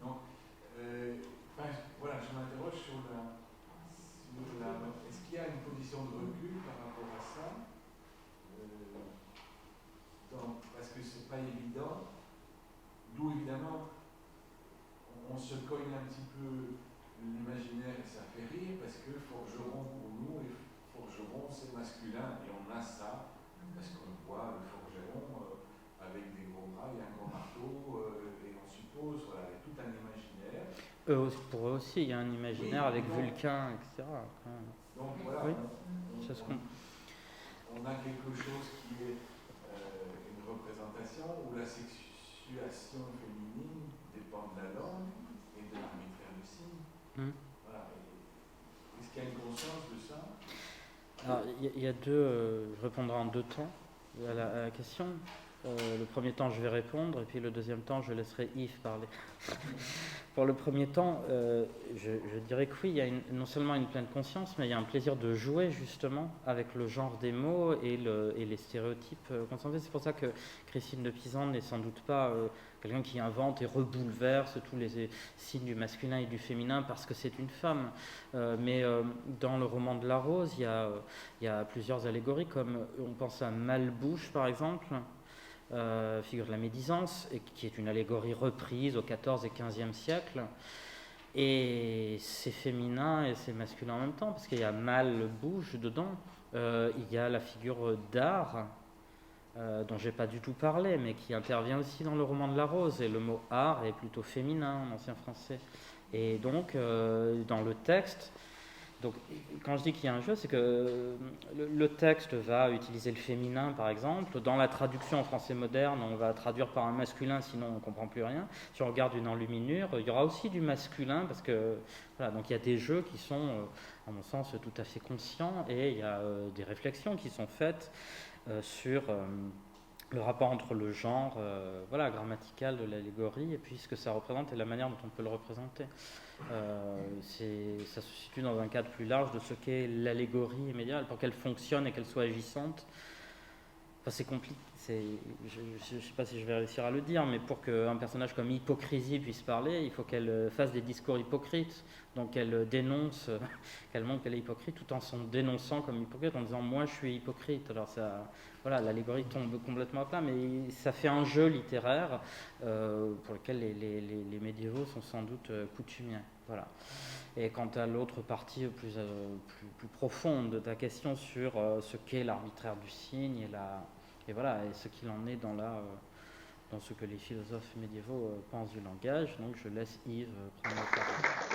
Donc, voilà, je m'interroge sur est-ce qu'il y a une position de recul par rapport à ça parce que c'est pas évident. D'où évidemment on se cogne un petit peu l'imaginaire et ça fait rire parce que forgeron pour nous, et forgeron c'est masculin et on a ça parce qu'on voit le forgeron avec des gros bras et un gros marteau et on suppose, voilà, il y a tout un imaginaire. Pour eux aussi, il y a un imaginaire avec Vulcain, etc. Donc voilà, oui. On a quelque chose qui est une représentation où la sexuation féminine dépend de la langue et de l'arbitraire du signe. Voilà. Est-ce qu'il y a une conscience de ça? Alors, il y a deux, je répondrai en deux temps à la question. Le premier temps, je vais répondre, et puis le deuxième temps, je laisserai Yves parler. Pour le premier temps, je dirais que oui, il y a non seulement une pleine conscience, mais il y a un plaisir de jouer justement avec le genre des mots et les stéréotypes qu'on s'en fait. C'est pour ça que Christine de Pisan n'est sans doute pas quelqu'un qui invente et rebouleverse tous les signes du masculin et du féminin parce que c'est une femme. Mais dans le roman de La Rose, il y a plusieurs allégories, comme on pense à Malbouche par exemple, figure de la médisance, et qui est une allégorie reprise au XIVe et XVe siècle. Et c'est féminin et c'est masculin en même temps, parce qu'il y a mâle bouge dedans. Il y a la figure d'art, dont j'ai pas du tout parlé, mais qui intervient aussi dans le roman de la Rose. Et le mot art est plutôt féminin en ancien français. Et donc, dans le texte, donc, quand je dis qu'il y a un jeu, c'est que le texte va utiliser le féminin, par exemple. Dans la traduction en français moderne, on va traduire par un masculin, sinon on ne comprend plus rien. Si on regarde une enluminure, il y aura aussi du masculin, parce que voilà, donc il y a des jeux qui sont, à mon sens, tout à fait conscients, et il y a des réflexions qui sont faites sur le rapport entre le genre voilà, grammatical de l'allégorie et puis ce que ça représente et la manière dont on peut le représenter. Ça se situe dans un cadre plus large de ce qu'est l'allégorie médiévale, pour qu'elle fonctionne et qu'elle soit agissante. Enfin, c'est compliqué. Je ne sais pas si je vais réussir à le dire, mais pour qu'un personnage comme Hypocrisie puisse parler, il faut qu'elle fasse des discours hypocrites. Donc qu'elle dénonce, qu'elle montre qu'elle est hypocrite tout en s'en dénonçant comme hypocrite, en disant « moi je suis hypocrite ». Alors ça, voilà, l'allégorie tombe complètement à plat, mais ça fait un jeu littéraire pour lequel les médiévaux sont sans doute coutumiers. Voilà. Et quant à l'autre partie plus profonde de ta question sur ce qu'est l'arbitraire du signe et voilà, et ce qu'il en est dans ce que les philosophes médiévaux pensent du langage, donc je laisse Yves prendre la parole.